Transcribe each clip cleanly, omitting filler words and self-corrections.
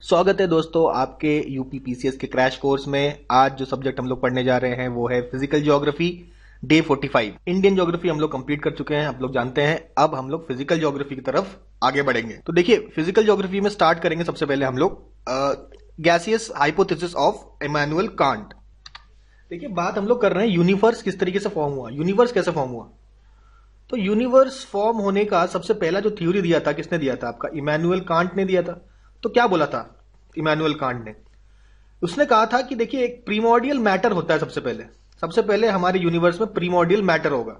स्वागत है दोस्तों आपके यूपी पीसीएस के क्रैश कोर्स में। आज जो सब्जेक्ट हम लोग पढ़ने जा रहे हैं वो है physical geography day 45। Indian geography हम लोग कंप्लीट कर चुके हैं, आप लोग जानते हैं। अब हम लोग फिजिकल ज्योग्राफी की तरफ आगे बढ़ेंगे। तो देखिए, फिजिकल ज्योग्राफी में स्टार्ट करेंगे सबसे पहले हम लोग gaseous hypothesis of Immanuel Kant. देखिए, बात हम लोग कर रहे हैं यूनिवर्स किस तरीके से फॉर्म हुआ, यूनिवर्स कैसे फॉर्म हुआ। तो यूनिवर्स फॉर्म होने का सबसे पहला जो थ्योरी दिया था, किसने दिया था? आपका इमैनुअल कांट ने दिया था। तो क्या बोला था इमैनुअल कांट ने? उसने कहा था कि देखिए, एक प्रीमोर्डियल मैटर होता है। सबसे पहले हमारे यूनिवर्स में प्रीमोर्डियल मैटर होगा,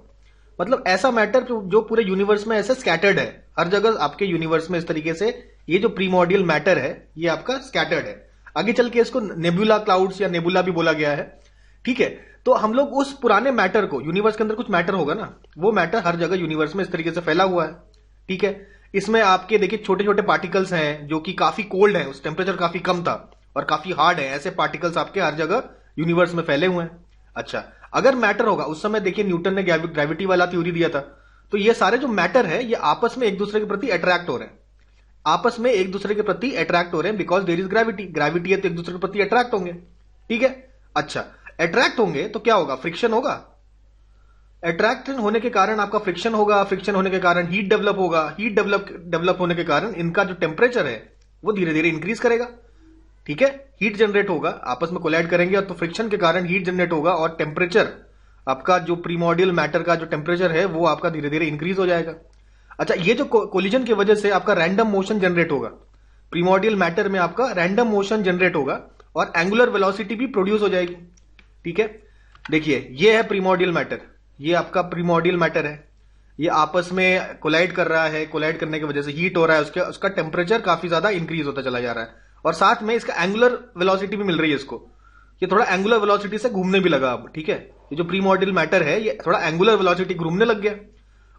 मतलब ऐसा मैटर जो पूरे यूनिवर्स में ऐसे स्कैटर्ड है। हर जगह आपके यूनिवर्स में इस तरीके से ये जो प्रीमोर्डियल मैटर है ये आपका स्कैटर्ड है। आगे चल के इसको नेबुला क्लाउड्स या नेबुला भी बोला गया है, ठीक है। तो हम लोग उस पुराने मैटर को, यूनिवर्स के अंदर कुछ मैटर होगा ना, वो मैटर हर जगह यूनिवर्स में इस तरीके से फैला हुआ है, ठीक है। इसमें आपके देखिए छोटे छोटे पार्टिकल्स हैं जो कि काफी कोल्ड हैं, उस टेम्परेचर काफी कम था और काफी हार्ड है। ऐसे पार्टिकल्स आपके हर जगह यूनिवर्स में फैले हुए हैं। अच्छा, अगर मैटर होगा, उस समय देखिए न्यूटन ने ग्रेविटी वाला थ्योरी दिया था। तो ये सारे जो मैटर है ये आपस में एक दूसरे के प्रति अट्रैक्ट हो रहे हैं, because there is gravity. Gravity है तो एक दूसरे के प्रति अट्रैक्ट होंगे, ठीक है। अच्छा, अट्रैक्ट होंगे तो क्या होगा? फ्रिक्शन होगा। अट्रैक्शन होने के कारण आपका फ्रिक्शन होगा, फ्रिक्शन होने के कारण हीट डेवलप होगा, हीट डेवलप होने के कारण इनका जो टेम्परेचर है वो धीरे धीरे इंक्रीज करेगा, ठीक है। हीट जनरेट होगा, आपस में कोलाइड करेंगे तो फ्रिक्शन के कारण हीट जनरेट होगा और टेम्परेचर आपका जो प्रीमोर्डियल मैटर का जो टेम्परेचर है वो आपका धीरे धीरे इंक्रीज हो जाएगा। अच्छा, ये जो कोलिजन की वजह से आपका रैंडम मोशन जनरेट होगा, प्रीमोर्डियल मैटर में आपका रैंडम मोशन जनरेट होगा और एंगुलर वेलोसिटी भी प्रोड्यूस हो जाएगी, ठीक है। देखिए, ये है प्रीमोर्डियल मैटर, ये आपका प्रीमोर्डियल मैटर है, ये आपस में कोलाइड कर रहा है। कोलाइड करने की वजह से हीट हो रहा है, उसका टेम्परेचर काफी ज्यादा इंक्रीज होता चला जा रहा है और साथ में इसका एंगुलर वेलोसिटी भी मिल रही है इसको। ये थोड़ा एंगुलर वेलोसिटी से घूमने भी लगा अब, ठीक है। ये जो प्रीमोर्डियल मैटर है ये थोड़ा एंगुलर वेलोसिटी घूमने लग गया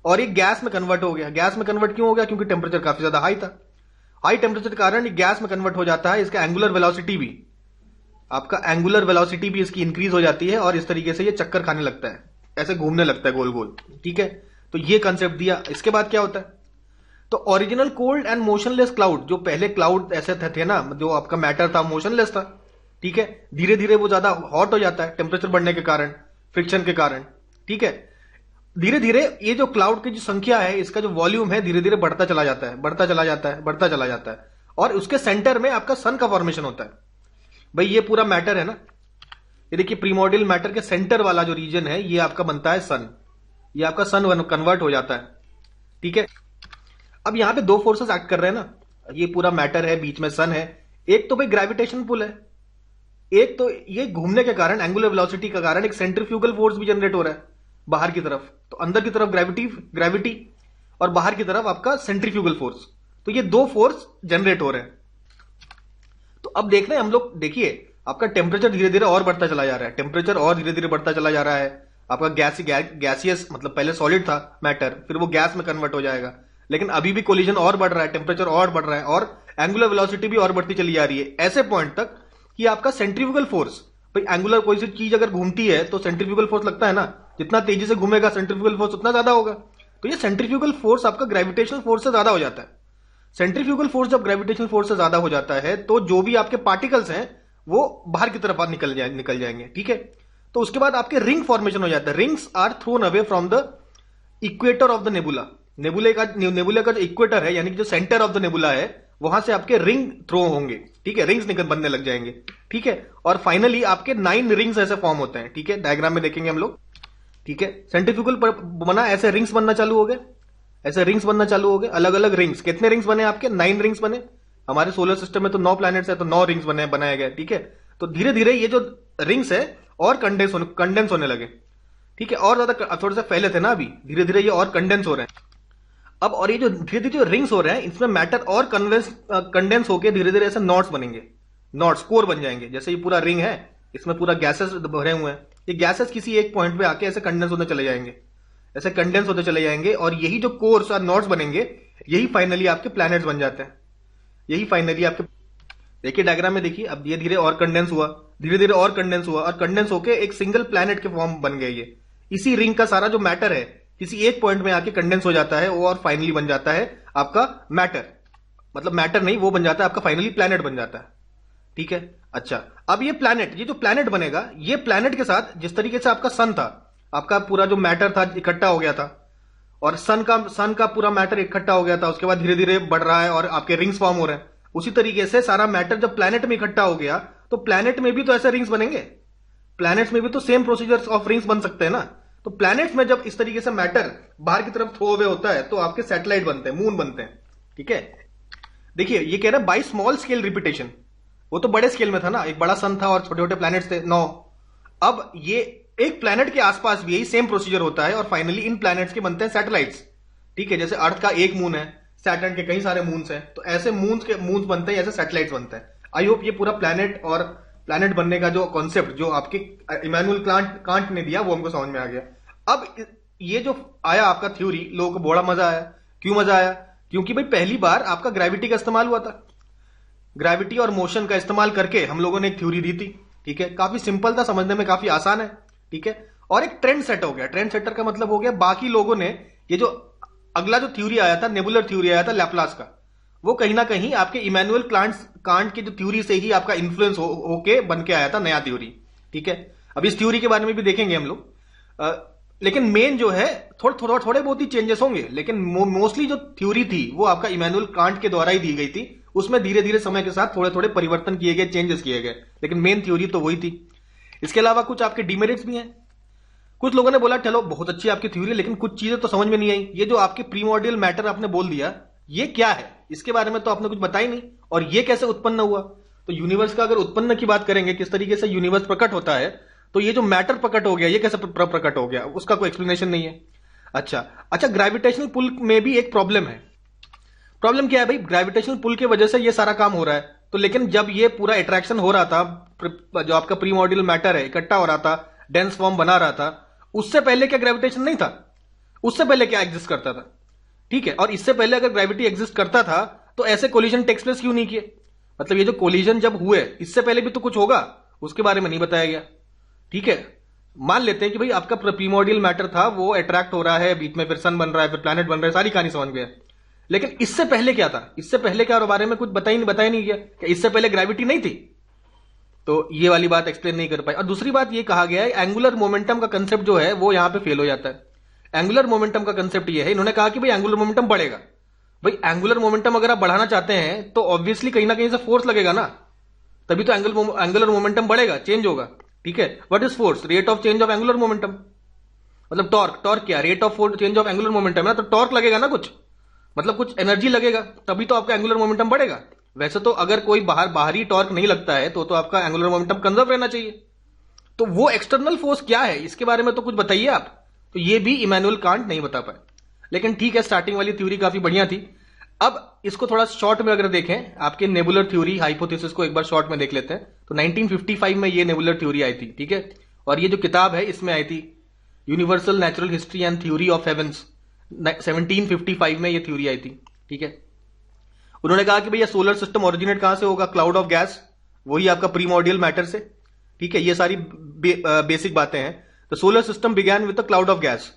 और ये गैस में कन्वर्ट हो गया। गैस में कन्वर्ट क्यों हो गया? क्योंकि टेम्परेचर काफी ज्यादा हाई था। हाई टेम्परेचर के कारण गैस में कन्वर्ट हो जाता है। इसका एंगुलर वेलोसिटी भी, आपका एंगुलर वेलोसिटी भी इसकी इंक्रीज हो जाती है और इस तरीके से ये चक्कर खाने लगता है, ऐसे घूमने लगता है गोल गोल, ठीक है। तो ये कंसेप्ट दिया। इसके बाद क्या होता है? तो original cold and motionless cloud, जो पहले क्लाउड ऐसे थे ना, जो आपका मैटर था मोशनलेस था, ठीक है। धीरे धीरे वो ज्यादा हॉट हो जाता है टेम्परेचर बढ़ने के कारण, फ्रिक्शन के कारण, ठीक है। धीरे धीरे ये जो क्लाउड की जो संख्या है, इसका जो वॉल्यूम है धीरे धीरे बढ़ता चला जाता है और उसके सेंटर में आपका सन का फॉर्मेशन होता है। भाई ये पूरा मैटर है ना, ये देखिए प्रीमोर्डियल मैटर के सेंटर वाला जो रीजन है ये आपका बनता है सन। ये आपका सन कन्वर्ट हो जाता है, ठीक है। अब यहां पे दो फोर्सेस एक्ट कर रहे हैं ना, ये पूरा मैटर है, बीच में सन है। एक तो भाई ग्रेविटेशन पुल है, एक तो ये घूमने के कारण, एंगुलर वेलोसिटी के कारण एक सेंट्रीफ्यूगल फोर्स भी जनरेट हो रहा है बाहर की तरफ। तो अंदर की तरफ ग्रेविटी और बाहर की तरफ आपका सेंट्रीफ्यूगल फोर्स। तो ये दो फोर्स जनरेट हो रहे हैं। तो अब देख रहे हैं हम लोग, देखिए आपका टेम्परेचर धीरे धीरे और बढ़ता चला जा रहा है। आपका गैसियस मतलब पहले सॉलिड था मैटर, फिर वो गैस में कन्वर्ट हो जाएगा। लेकिन अभी भी कोलिजन और बढ़ रहा है, टेम्परेचर और बढ़ रहा है और एंगुलर वेलोसिटी भी और बढ़ती चली जा रही है, ऐसे पॉइंट तक कि आपका सेंट्रीफ्यूगल फोर्स, भाई एंगुलर कोई सी चीज अगर घूमती है तो सेंट्रीफ्यूगल फोर्स लगता है ना, जितना तेजी से घूमेगा सेंट्रीफ्यूगल फोर्स उतना ज्यादा होगा। तो ये सेंट्रीफ्यूगल फोर्स आपका ग्रेविटेशनल फोर्स से ज्यादा हो जाता है। सेंट्रीफ्यूगल फोर्स जब ग्रेविटेशनल फोर्स से ज्यादा हो जाता है तो जो भी आपके पार्टिकल्स हैं वो बाहर की तरफ निकल जाएंगे, ठीक है। तो उसके बाद आपके रिंग फॉर्मेशन हो जाता है। Rings are thrown away from the equator of the nebula. Nebula का जो इक्वेटर है, यानी कि जो सेंटर ऑफ द नेबुला है, वहां से आपके रिंग थ्रो होंगे, ठीक है। रिंग्स बनने लग जाएंगे, ठीक है। और फाइनली आपके 9 रिंग्स ऐसे फॉर्म होते हैं, ठीक है। डायग्राम में देखेंगे हम लोग, ठीक है। सेंट्रीफ्यूगल बना, ऐसे रिंग्स बनना चालू हो गए, अलग अलग रिंग्स। कितने रिंग्स बने आपके? 9 रिंग्स बने। हमारे सोलर सिस्टम में तो 9 प्लैनेट्स है, तो 9 रिंग्स बनाए गए, ठीक है। तो धीरे धीरे ये जो रिंग्स है और कंडेंस होने लगे, ठीक है। और ज्यादा थोड़े से फैले थे ना, अभी धीरे धीरे ये और कंडेंस हो रहे हैं अब। और ये जो धीरे धीरे जो रिंग्स हो रहे हैं, इसमें मैटर और कंडेंस होकर धीरे धीरे ऐसे नॉट्स बनेंगे, नॉट्स कोर बन जाएंगे। जैसे ये पूरा रिंग है, इसमें पूरा गैसेस भरे हुए हैं, ये गैसेस किसी एक पॉइंट पे आके ऐसे कंडेंस होते चले जाएंगे और यही जो कोर्स और नॉट्स बनेंगे, यही फाइनली आपके प्लैनेट्स बन जाते हैं। यही फाइनली आपके, देखिए डायग्राम में देखिए, अब धीरे धीरे और कंडेंस हुआ और कंडेंस होके एक सिंगल प्लैनेट के फॉर्म बन गए। ये इसी रिंग का सारा जो मैटर है किसी एक पॉइंट में आके कंडेंस हो जाता है और फाइनली बन जाता है आपका मैटर। मतलब मैटर नहीं, वो बन जाता है आपका फाइनली प्लैनेट बन जाता है। ठीक है, अच्छा अब ये प्लैनेट, ये जो प्लैनेट बनेगा, ये प्लैनेट के साथ जिस तरीके से आपका सन था, आपका पूरा जो मैटर था इकट्ठा हो गया था, और सन का पूरा मैटर इकट्ठा हो गया था, उसके बाद धीरे धीरे बढ़ रहा है और आपके रिंग्स फॉर्म हो रहे हैं। उसी तरीके से सारा मैटर जब प्लैनेट में इकट्ठा हो गया तो प्लैनेट में भी तो ऐसे रिंग्स बनेंगे, प्लैनेट्स में भी तो सेम प्रोसीजर्स ऑफ रिंग्स बन सकते हैं ना। तो प्लैनेट्स में जब इस तरीके से मैटर बाहर की तरफ थ्रो अवे होता है तो आपके सैटेलाइट बनते हैं, मून बनते हैं। ठीक है, देखिए ये कह रहा है बाई स्मॉल स्केल रिपीटेशन, वो तो बड़े स्केल में था ना, एक बड़ा सन था और छोटे छोटे प्लैनेट्स थे 9। अब ये एक प्लैनेट के आसपास भी यही सेम प्रोसीजर होता है और फाइनली इन प्लैनेट्स के बनते हैं सैटेलाइट्स। ठीक है, जैसे अर्थ का एक मून है, सैटर्न के कई सारे मून्स हैं, तो ऐसे मून्स बनते हैं, ऐसे सैटेलाइट्स बनते हैं। आई होप ये पूरा प्लैनेट और प्लैनेट बनने का जो कॉन्सेप्ट जो आपके इमैनुअल कांट ने दिया वो हमको समझ में आ गया। अब ये जो आया आपका थ्योरी, लोगों को बड़ा मजा आया। क्यों मजा आया? क्योंकि भाई पहली बार आपका ग्रेविटी का इस्तेमाल हुआ था। ग्रेविटी और मोशन का इस्तेमाल करके हम लोगों ने एक थ्योरी दी थी। ठीक है, काफी सिंपल था, समझने में काफी आसान है। ठीक है, और एक ट्रेंड सेट हो गया। ट्रेंड सेटर का मतलब हो गया बाकी लोगों ने ये जो अगला जो थ्योरी आया था, नेबुलर थ्योरी आया था लैपलास का, वो कहीं ना कहीं आपके इमैनुअल कांट की जो थ्योरी से ही आपका इन्फ्लुएंस होके बन के आया था नया थ्योरी। ठीक है, अब इस थ्योरी के बारे में भी देखेंगे हम लोग, लेकिन मेन जो है थोड़े बहुत ही चेंजेस होंगे, लेकिन मोस्टली जो थ्योरी थी वो आपका इमैनुअल कांट के द्वारा ही दी गई थी। उसमें धीरे धीरे समय के साथ थोड़े थोड़े परिवर्तन किए गए, चेंजेस किए गए, लेकिन मेन थ्योरी तो वही थी। इसके अलावा कुछ आपके डिमेरिट्स भी हैं। कुछ लोगों ने बोला चलो बहुत अच्छी आपकी थ्योरी, लेकिन कुछ चीजें तो समझ में नहीं आई। ये जो आपके प्रीमोर्डियल मैटर आपने बोल दिया, ये क्या है? इसके बारे में तो आपने कुछ बताया नहीं, और ये कैसे उत्पन्न हुआ? तो यूनिवर्स का अगर उत्पन्न की बात करेंगे, किस तरीके से यूनिवर्स प्रकट होता है, तो ये जो मैटर प्रकट हो गया, ये कैसे प्रकट हो गया, उसका कोई एक्सप्लेनेशन नहीं है। अच्छा, ग्रेविटेशनल पुल में भी एक प्रॉब्लम है। प्रॉब्लम क्या है भाई? ग्रेविटेशनल पुल की वजह से ये सारा काम हो रहा है, तो लेकिन जब ये पूरा अट्रैक्शन हो रहा था, जो आपका प्रीमोर्डियल मैटर है इकट्ठा हो रहा था, डेंस फॉर्म बना रहा था, उससे पहले क्या ग्रेविटेशन नहीं था? उससे पहले क्या एग्जिस्ट करता था? ठीक है, और इससे पहले अगर ग्रेविटी एग्जिस्ट करता था तो ऐसे कोलिजन टेक्स प्लेस क्यों नहीं किए? मतलब ये जो कोलिजन जब हुए, इससे पहले भी तो कुछ होगा, उसके बारे में नहीं बताया गया। ठीक है, मान लेते हैं कि भाई आपका प्रीमोर्डियल मैटर था, वो अट्रैक्ट हो रहा है, बीच में फिर सन बन रहा है, फिर प्लैनेट बन रहा है, सारी कहानी समझ गए, लेकिन इससे पहले क्या था? इससे पहले क्या बारे में कुछ बताया नहीं गया कि इससे पहले ग्रेविटी नहीं थी, तो ये वाली बात एक्सप्लेन नहीं कर पाए। और दूसरी बात ये कहा गया है, एंगुलर मोमेंटम का कंसेप्ट जो है वो यहां पे फेल हो जाता है। एंगुलर मोमेंटम का कंसेप्ट ये है, इन्होंने कहा कि भाई एंगुलर मोमेंटम बढ़ेगा। भाई एंगुलर मोमेंटम अगर आप बढ़ाना चाहते हैं तो ऑब्वियसली कहीं ना कहीं से फोर्स लगेगा ना, तभी तो एंगुलर मोमेंटम बढ़ेगा, चेंज होगा। ठीक है, what is force? Rate of change of angular momentum, मतलब टॉर्क क्या? Rate of change of angular momentum है, तो टॉर्क लगेगा ना कुछ, मतलब कुछ एनर्जी लगेगा, तभी तो आपका एंगुलर मोमेंटम बढ़ेगा। वैसे तो अगर कोई बाहरी टॉर्क नहीं लगता है तो आपका एंगुलर मोमेंटम कंजर्व रहना चाहिए। तो वो एक्सटर्नल फोर्स क्या है, इसके बारे में तो कुछ बताइए आप। तो ये भी इमैनुअल कांट नहीं बता पाए, लेकिन ठीक है, स्टार्टिंग वाली थ्योरी काफी बढ़िया थी। अब इसको थोड़ा शॉर्ट में अगर देखें, आपके नेबुलर थ्योरी हाइपोथेसिस को एक बार शॉर्ट में देख लेते हैं। तो 1955 में ये नेबुलर थ्योरी आई थी। ठीक है, और ये जो किताब है इसमें आई थी, universal natural history and theory of heavens, 1755 में ये थ्योरी आई थी। ठीक है, उन्होंने कहा कि भैया सोलर सिस्टम ओरिजिनेट कहां से होगा? क्लाउड ऑफ गैस, वही आपका प्रीमोर्डियल मैटर से। ठीक है, ये सारी बेसिक बातें हैं। तो solar system began with the cloud of gas.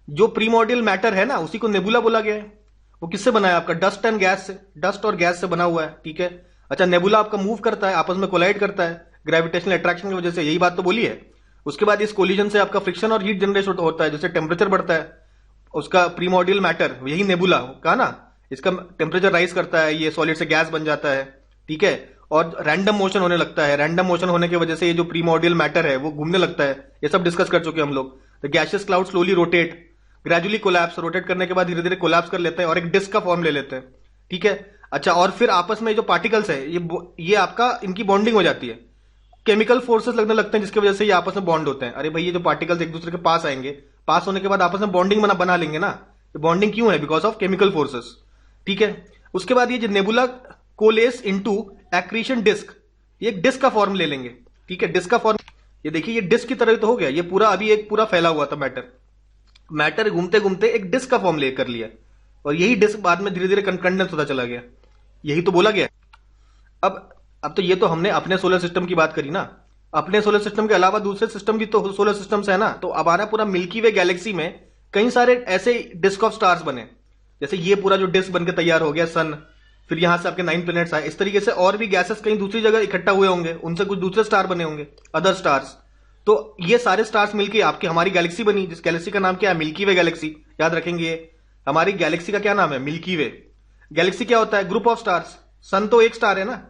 जो प्रीमोर्डियल मैटर है ना, उसी को नेबुला बोला गया है। वो किससे बना है? आपका डस्ट एंड गैस से, डस्ट और गैस से बना हुआ है। ठीक है, अच्छा, नेबुला आपका मूव करता है, आपस में कोलाइड करता है ग्रेविटेशनल अट्रैक्शन की वजह से, यही बात तो बोली है। उसके बाद इस कोलिजन से आपका फ्रिक्शन और हीट जनरेट होता है, जिससे टेम्परेचर बढ़ता है। उसका प्रीमोर्डियल मैटर, यही नेबुला कहा ना, इसका टेम्परेचर राइज करता है, ये सॉलिड से गैस बन जाता है। ठीक है, और रैंडम मोशन होने लगता है। रैंडम मोशन होने की वजह से ये जो प्रीमोर्डियल मैटर है वो घूमने लगता है। ये सब डिस्कस कर चुके हम लोग। The gaseous cloud slowly rotate, gradually collapse, rotate करने के बाद धीरे धीरे कोलैप्स कर लेते हैं और एक डिस्क का फॉर्म ले लेते हैं। ठीक है, अच्छा, और फिर आपस में जो पार्टिकल्स है, ये आपका इनकी बॉन्डिंग हो जाती है, केमिकल फोर्सेस लगने लगते हैं, जिसकी वजह से ये आपस में बॉन्ड होते हैं। अरे भाई, ये जो पार्टिकल्स एक दूसरे के पास आएंगे, पास होने के बाद आपस में बॉन्डिंग बना लेंगे ना। ये बॉन्डिंग क्यों है? Because of chemical forces. ठीक है, उसके बाद ये जो नेबुला कोलेस इनटू एक्रीशन डिस्क, ये एक डिस्क का फॉर्म ले लेंगे। ठीक है, डिस्क का फॉर्म, ये देखिए, ये डिस्क की तरह तो हो गया। ये पूरा अभी एक पूरा फैला हुआ था मैटर घूमते घूमते एक डिस्क का फॉर्म लेकर लिया, और यही डिस्क बाद में धीरे धीरे कंडेंस होता चला गया। यही तो बोला गया। अब तो ये तो हमने अपने सोलर सिस्टम की बात करी ना। अपने सोलर सिस्टम के अलावा दूसरे सिस्टम भी तो सोलर सिस्टम्स है ना। तो अब हमारा पूरा मिल्की वे गैलेक्सी में कई सारे ऐसे डिस्क ऑफ स्टार्स बने, जैसे ये पूरा जो डिस्क बनकर तैयार हो गया सन, फिर यहां से आपके 9 प्लैनेट्स आए। इस तरीके से और भी गैसेस कहीं दूसरी जगह इकट्ठा हुए होंगे, उनसे कुछ दूसरे स्टार बने होंगे, अदर स्टार्स। तो ये सारे स्टार्स मिलके आपकी हमारी गैलेक्सी बनी, जिस गैलेक्सी का नाम क्या है, मिल्की वे गैलेक्सी। याद रखेंगे ये हमारी गैलेक्सी का क्या नाम है, मिल्की वे। गैलेक्सी क्या होता है, ग्रुप ऑफ स्टार्स। सन तो एक स्टार है ना,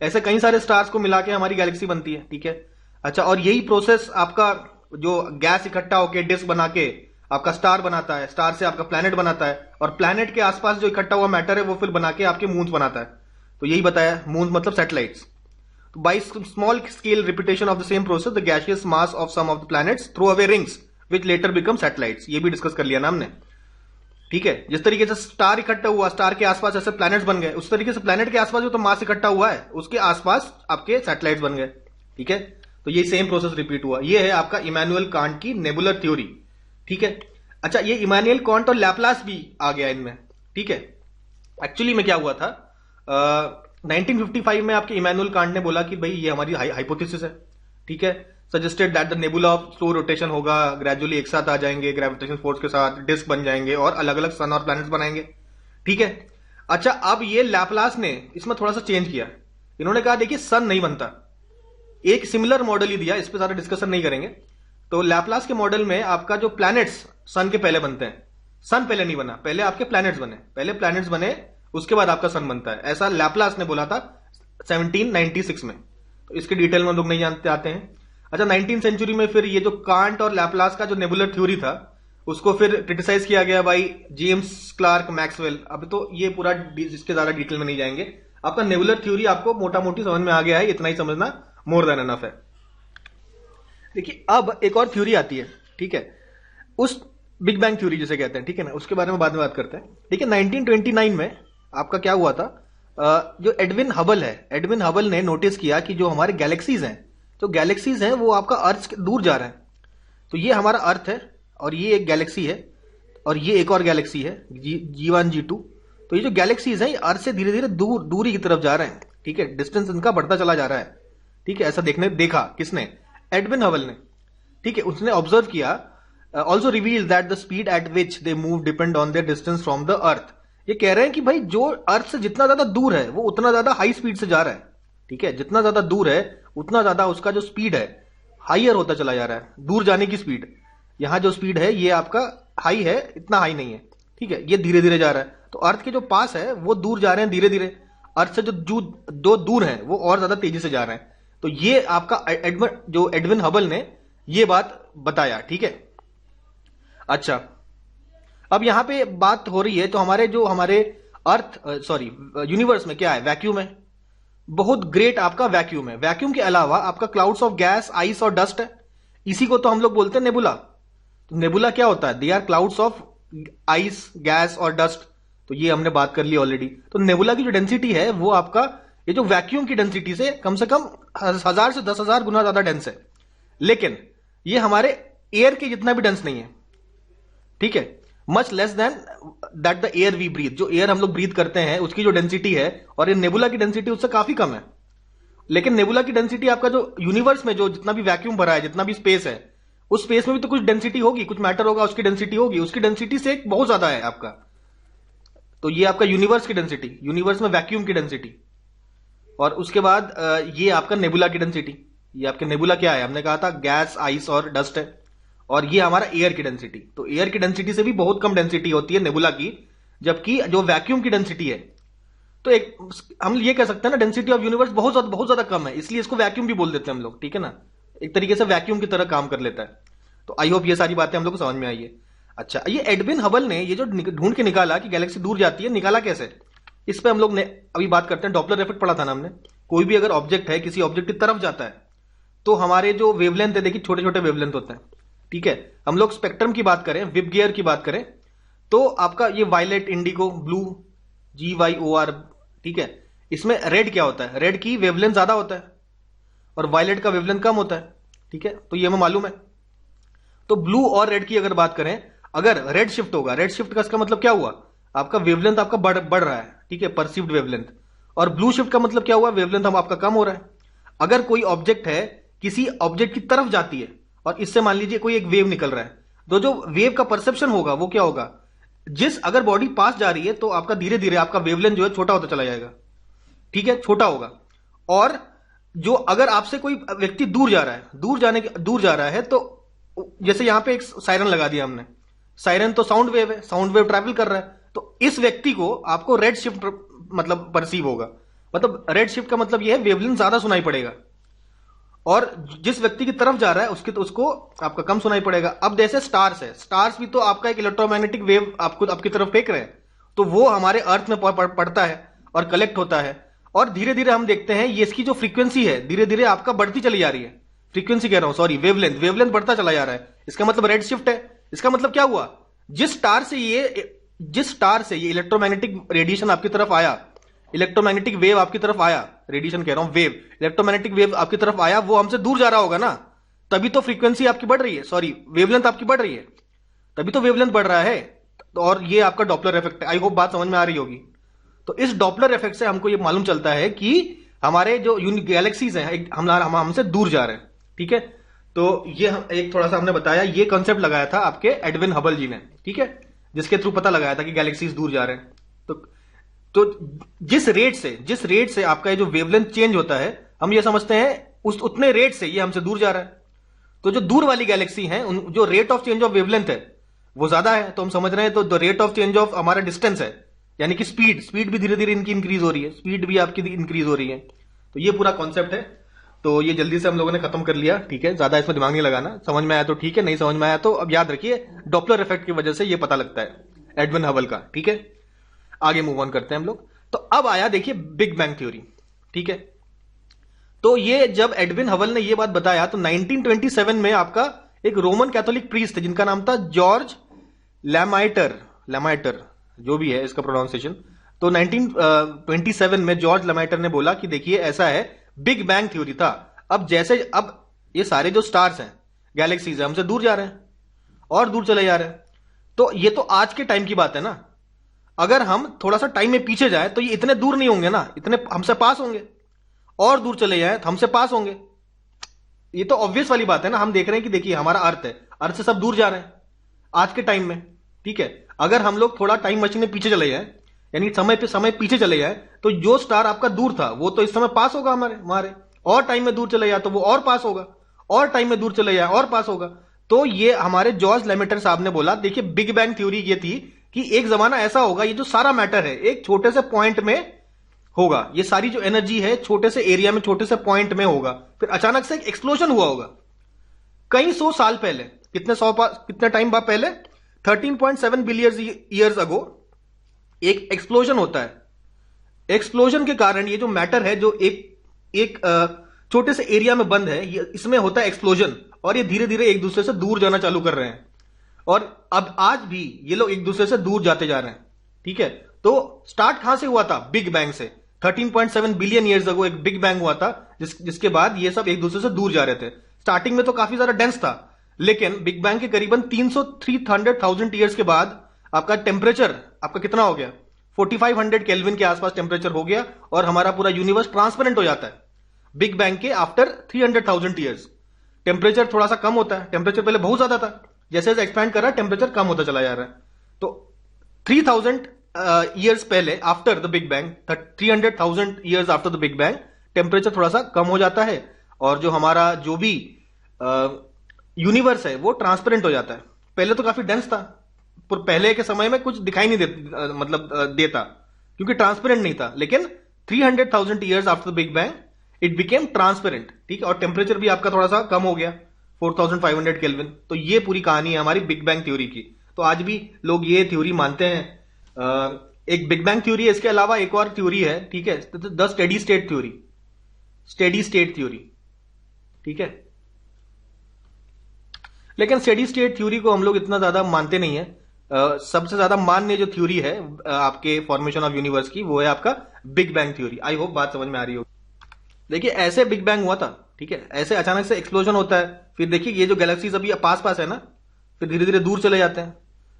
ऐसे कई सारे स्टार्स को मिला के हमारी गैलेक्सी बनती है। ठीक है, अच्छा, और यही प्रोसेस आपका जो गैस इकट्ठा होकर डिस्क बना के आपका स्टार बनाता है, स्टार से आपका प्लैनेट बनाता है, और प्लैनेट के आसपास जो इकट्ठा हुआ मैटर है वो फिर बना के आपके मून्स बनाता है। तो यही बताया, मून्स मतलब सैटेलाइट्स। तो by small scale repetition of the same process the gaseous mass of some of the planets throw away rings which later become satellites. ये भी डिस्कस कर लिया ना हमने। ठीक है, जिस तरीके से स्टार इकट्ठा हुआ, स्टार के आसपास ऐसे प्लैनेट्स बन गए, उस तरीके से प्लैनेट के आसपास जो तो मास इकट्ठा हुआ है उसके आसपास आपके सैटेलाइट्स बन गए। ठीक है, तो ये सेम प्रोसेस रिपीट हुआ। ये है आपका इमैनुअल कांट की नेबुलर थ्योरी। ठीक है, अच्छा, ये इमैनुअल कांट और लैपलास भी आ गया इनमें। ठीक है, एक्चुअली में क्या हुआ था, 1955 में आपके इमैनुअल कांट ने बोला कि भाई ये हमारी हाइपोथेसिस है। ठीक है, suggested that the nebula of slow rotation होगा, ग्रेजुअली एक साथ आ जाएंगे ग्रेविटेशन फोर्स के साथ, डिस्क बन जाएंगे और अलग अलग सन और प्लैनेट्स बनाएंगे। ठीक है, अच्छा, अब ये लैपलास ने इसमें थोड़ा सा चेंज किया। इन्होंने कहा देखिए सन नहीं बनता, एक सिमिलर मॉडल ही दिया, इस पर ज्यादा डिस्कशन नहीं करेंगे। तो लैपलास के मॉडल में आपका जो प्लैनेट्स सन के पहले बनते हैं, सन पहले नहीं बना, पहले आपके प्लैनेट्स बने, पहले प्लैनेट्स बने उसके बाद आपका सन बनता है, ऐसा लैपलास ने बोला था 1796 में। तो इसके डिटेल में हम लोग नहीं जानते आते हैं। अच्छा, 19th सेंचुरी में फिर ये जो कांट और लैपलास का जो नेबुलर थ्योरी था उसको फिर क्रिटिसाइज किया गया बाई जेम्स क्लार्क मैक्सवेल। अब तो ये पूरा इसके ज्यादा डिटेल में नहीं जाएंगे। आपका नेबुलर थ्योरी आपको मोटा मोटी समझ में आ गया है, इतना ही समझना मोर देन एनफ है। देखिए, अब एक और थ्योरी आती है। ठीक है, उस बिग बैंग थ्योरी जिसे कहते हैं, ठीक है ना, उसके बारे में बाद में बात करते हैं। ठीक है, 1929 में आपका क्या हुआ था, जो एडविन हबल है, एडविन हबल ने नोटिस किया कि जो हमारे गैलेक्सीज हैं, जो गैलेक्सीज हैं वो आपका अर्थ से दूर जा रहे हैं। तो ये हमारा अर्थ है और ये एक गैलेक्सी है और ये एक और गैलेक्सी है G1 G2। तो ये जो गैलेक्सीज हैं ये अर्थ से धीरे धीरे दूरी की तरफ जा रहे हैं। ठीक है, डिस्टेंस इनका बढ़ता चला जा रहा है। ठीक है, ऐसा देखा किसने, एडविन हबल ने। ठीक है, उसने ऑब्जर्व किया, also reveal that the speed at which they move depend on their distance from the earth. ये कह रहे हैं कि भाई जो अर्थ से जितना ज्यादा दूर है वो उतना ज्यादा हाई स्पीड से जा रहा है। ठीक है, जितना ज्यादा दूर है उतना ज्यादा उसका जो स्पीड है हाइयर होता चला जा रहा है, दूर जाने की स्पीड। यहां जो स्पीड है ये आपका हाई है, इतना हाई नहीं है। ठीक है, ये धीरे धीरे जा रहा है। तो अर्थ के जो पास है वो दूर जा रहे हैं धीरे धीरे, अर्थ से जो दूर है वो और ज्यादा तेजी से जा रहे हैं। तो ये आपका जो एडविन हबल ने ये बात बताया। ठीक है, अच्छा, अब यहां पे बात हो रही है तो हमारे अर्थ यूनिवर्स में क्या है, वैक्यूम है, बहुत ग्रेट आपका वैक्यूम है। वैक्यूम के अलावा आपका क्लाउड्स ऑफ गैस, आइस और डस्ट है। इसी को तो हम लोग बोलते हैं नेबुला। तो नेबुला क्या होता है, they are clouds of ice, gas और डस्ट। तो ये हमने बात कर ली ऑलरेडी। तो नेबुला की जो डेंसिटी है वो आपका ये जो वैक्यूम की डेंसिटी से कम 1000 से 10,000 गुना ज्यादा डेंस है, लेकिन ये हमारे एयर के जितना भी डेंस नहीं है। ठीक है, much less than that the air we breathe. जो एयर हम लोग ब्रीथ करते हैं उसकी जो डेंसिटी है और ये नेबुला की डेंसिटी उससे काफी कम है। लेकिन नेबुला की डेंसिटी आपका जो यूनिवर्स में जो जितना भी वैक्यूम भरा है, जितना भी स्पेस है, उस स्पेस में भी तो कुछ डेंसिटी होगी, कुछ मैटर होगा, उसकी डेंसिटी होगी, उसकी डेंसिटी से बहुत ज्यादा है आपका। तो ये आपका यूनिवर्स की डेंसिटी, यूनिवर्स में वैक्यूम की डेंसिटी, और उसके बाद ये आपका नेबुला की डेंसिटी। ये आपके नेबुला क्या है, हमने कहा था गैस, आइस और डस्ट है, और ये हमारा एयर की डेंसिटी। तो एयर की डेंसिटी से भी बहुत कम डेंसिटी होती है नेबुला की, जबकि जो वैक्यूम की डेंसिटी है, तो एक हम ये कह सकते हैं ना, डेंसिटी ऑफ यूनिवर्स बहुत ज्यादा कम है, इसलिए इसको वैक्यूम भी बोल देते हैं हम लोग। ठीक है ना, एक तरीके से वैक्यूम की तरह काम कर लेता है। तो आई होप ये सारी बातें हम लोग को समझ में आई है। अच्छा, ये एडविन हबल ने ये जो ढूंढ के निकाला कि गैलेक्सी दूर जाती है, निकाला कैसे, इस पे हम लोग ने अभी बात करते हैं। डॉपलर इफेक्ट पढ़ा था ना हमने। कोई भी अगर ऑब्जेक्ट है किसी ऑब्जेक्ट की तरफ जाता है तो हमारे जो वेवलेंथ है, देखिए छोटे छोटे वेवलेंथ होते हैं। ठीक है, हम लोग स्पेक्ट्रम की बात करें, विब गियर की बात करें, तो आपका ये वायलेट, इंडिगो, ब्लू, GYOR, ठीक है, इसमें रेड क्या होता है, रेड की वेवलेंथ ज्यादा होता है और वायलेट का वेवलेंथ कम होता है। ठीक है, तो ये हमें मालूम है। तो ब्लू और रेड की अगर बात करें, अगर रेड शिफ्ट होगा, रेड शिफ्ट का इसका मतलब क्या हुआ, आपका वेवलेंथ आपका बढ़ रहा है। ठीक है, परसीव्ड वेवलेंथ। और ब्लू शिफ्ट का मतलब क्या हुआ, वेवलेंथ हम आपका कम हो रहा है। अगर कोई ऑब्जेक्ट है किसी ऑब्जेक्ट की तरफ जाती है और इससे मान लीजिए कोई एक वेव निकल रहा है, तो जो वेव का परसेप्शन होगा वो क्या होगा, जिस अगर बॉडी पास जा रही है तो आपका धीरे धीरे आपका वेवलेंथ जो है छोटा होता चला जाएगा, ठीक है, छोटा होगा। और जो अगर आपसे कोई व्यक्ति दूर जा रहा है, दूर जा रहा है, तो जैसे यहां पे एक सायरन लगा दिया हमने, सायरन तो साउंड वेव है, साउंड वेव ट्रैवल कर रहा है, तो इस व्यक्ति को आपको रेड शिफ्ट मतलब परसीव होगा। मतलब रेड शिफ्ट का मतलब यह है वेवलेंथ ज्यादा सुनाई पड़ेगा, और जिस व्यक्ति की तरफ जा रहा है उसको आपका कम सुनाई पड़ेगा। अब जैसे स्टार्स है, स्टार्स भी तो आपका एक इलेक्ट्रोमैग्नेटिक वेव आपको आपकी तरफ फेंक रहे हैं, तो वो हमारे अर्थ में पड़ता है और कलेक्ट होता है, और धीरे धीरे हम देखते हैं ये इसकी जो फ्रीक्वेंसी है धीरे धीरे आपका बढ़ती चली जा रही है। फ्रीक्वेंसी कह रहा हूं, सॉरी, वेवलेंथ बढ़ता चला जा रहा है। इसका मतलब रेड शिफ्ट है। इसका मतलब क्या हुआ, जिस स्टार से ये इलेक्ट्रोमैग्नेटिक रेडिएशन आपकी तरफ आया, इलेक्ट्रोमैग्नेटिक वेव आपकी तरफ आया, रेडिएशन कह रहा हूं, वेव, इलेक्ट्रोमैग्नेटिक वेव आपकी तरफ आया, वो हमसे दूर जा रहा होगा ना, तभी तो फ्रीक्वेंसी आपकी बढ़ रही है, सॉरी, वेवलेंथ आपकी बढ़ रही है, तभी तो वेवलेंथ बढ़ रहा है। और ये आपका डॉपलर इफेक्ट है। आई होप बात समझ में आ रही होगी। तो इस डॉपलर इफेक्ट से हमको ये मालूम चलता है कि हमारे जो गैलेक्सीज हैं हमसे दूर जा रहे हैं, ठीक है। तो ये एक थोड़ा सा हमने बताया, ये कॉन्सेप्ट लगाया था आपके एडविन हबल जी ने, ठीक है, जिसके थ्रू पता लगाया था कि गैलेक्सीज दूर जा रहे हैं। तो जिस रेट से आपका ये जो वेवलेंथ चेंज होता है, हम ये समझते हैं उतने रेट से ये हमसे दूर जा रहा है। तो जो दूर वाली गैलेक्सी है, जो rate of change of wavelength है वो ज्यादा है, तो हम समझ रहे हैं तो the rate of change of हमारा डिस्टेंस है, यानी कि स्पीड भी धीरे धीरे इनकी इंक्रीज हो रही है, स्पीड भी आपकी इंक्रीज हो रही है। तो ये पूरा कॉन्सेप्ट है। तो ये जल्दी से हम लोगों ने खत्म कर लिया, ठीक है, ज्यादा इसमें दिमाग नहीं लगाना। समझ में आया तो ठीक है, नहीं समझ में आया तो अब याद रखिए डॉपलर इफेक्ट की वजह से ये पता लगता है एडविन हबल का, ठीक है। आगे मूव ऑन करते हैं हम लोग। तो अब आया देखिए बिग बैंग थ्योरी, ठीक है। तो ये जब एडविन हबल ने ये बात बताया तो 1927 में आपका एक रोमन कैथोलिक प्रीस्ट थे जिनका नाम था जॉर्ज लैमाइटर, जो भी है इसका प्रोनाउंसिएशन। तो 1927 में जॉर्ज लैमाइटर ने बोला कि देखिए ऐसा है, बिग बैंग थ्योरी था। अब ये सारे जो स्टार्स हैं, गैलेक्सीज, हमसे दूर जा रहे हैं और दूर चले जा रहे हैं। तो ये तो आज के टाइम की बात है ना, अगर हम थोड़ा सा टाइम में पीछे जाए तो ये इतने दूर नहीं होंगे ना, इतने हमसे पास होंगे, और दूर चले जाए तो हमसे पास होंगे। ये तो ऑब्वियस वाली बात है ना। हम देख रहे हैं कि देखिए हमारा अर्थ है, अर्थ से सब दूर जा रहे हैं आज के टाइम में, ठीक है। अगर हम लोग थोड़ा टाइम मशीन में पीछे चले जाए, यानी समय पीछे चले जाए, तो जो स्टार आपका दूर था वो तो इस समय पास होगा हमारे, और टाइम में दूर चले जाए तो वो और पास होगा, और टाइम में दूर चले जाए और पास होगा। तो ये हमारे जॉर्ज लैमेटर साहब ने बोला, देखिए बिग बैंग थ्योरी ये थी कि एक जमाना ऐसा होगा, ये जो सारा मैटर है एक छोटे से पॉइंट में होगा, ये सारी जो एनर्जी है छोटे से एरिया में, छोटे से पॉइंट में होगा, फिर अचानक से एक एक्सप्लोजन हुआ होगा कई 100 साल पहले। कितने टाइम बाद पहले, 13.7 बिलियन ईयर्स अगो एक एक्सप्लोजन होता है। एक्सप्लोजन के कारण ये जो मैटर है, जो एक छोटे से एरिया में बंद है, इसमें होता है एक्सप्लोजन, और ये धीरे धीरे एक दूसरे से दूर जाना चालू कर रहे हैं। और अब आज भी ये लोग एक दूसरे से दूर जाते जा रहे हैं, ठीक है। तो स्टार्ट कहां से हुआ था, बिग बैंग से। 13.7 बिलियन ईयर्स अगो एक बिग बैंग हुआ था, जिसके बाद ये सब एक दूसरे से दूर जा रहे थे। स्टार्टिंग में तो काफी ज्यादा डेंस था, लेकिन बिग बैंग के करीबन 300,000 ईयर्स के बाद आपका टेम्परेचर आपका कितना हो गया, 4500 केल्विन के आसपास टेम्परेचर हो गया, और हमारा पूरा यूनिवर्स ट्रांसपेरेंट हो जाता है। बिग बैंग के आफ्टर 300,000 ईयर्स टेम्परेचर थोड़ा सा कम होता है। टेम्परेचर पहले बहुत ज्यादा था, जैसे जैसे एक्सपैंड कर रहा है टेम्परेचर कम होता चला जा रहा है। तो 3000 ईयर्स पहले, after the big bang, 300,000 years after the big bang, temperature थोड़ा सा कम हो जाता है, और जो हमारा जो भी यूनिवर्स है वो ट्रांसपेरेंट हो जाता है। पहले तो काफी डेंस था, पर पहले के समय में कुछ दिखाई नहीं देता, क्योंकि ट्रांसपेरेंट नहीं था। लेकिन 300,000 years after the big bang it became transparent, ठीक है, और टेम्परेचर भी आपका थोड़ा सा कम हो गया, 4500 केल्विन। तो ये पूरी कहानी है हमारी बिग बैंग थ्योरी की। तो आज भी लोग ये थ्योरी मानते हैं। एक बिग बैंग थ्योरी है, इसके अलावा एक और थ्योरी है, ठीक है, द स्टेडी स्टेट थ्योरी, ठीक है। लेकिन स्टेडी स्टेट थ्योरी को हम लोग इतना ज्यादा मानते नहीं है। सबसे ज्यादा मान्य जो थ्योरी है आपके फॉर्मेशन ऑफ यूनिवर्स की, वो है आपका big bang theory. I hope बात समझ में आ रही हो। देखिए ऐसे बिग बैंग हुआ था, ठीक है, ऐसे अचानक से एक्सप्लोजन होता है, फिर देखिए ये जो गैलेक्सीज अभी पास पास है ना, फिर धीरे धीरे दूर चले जाते हैं,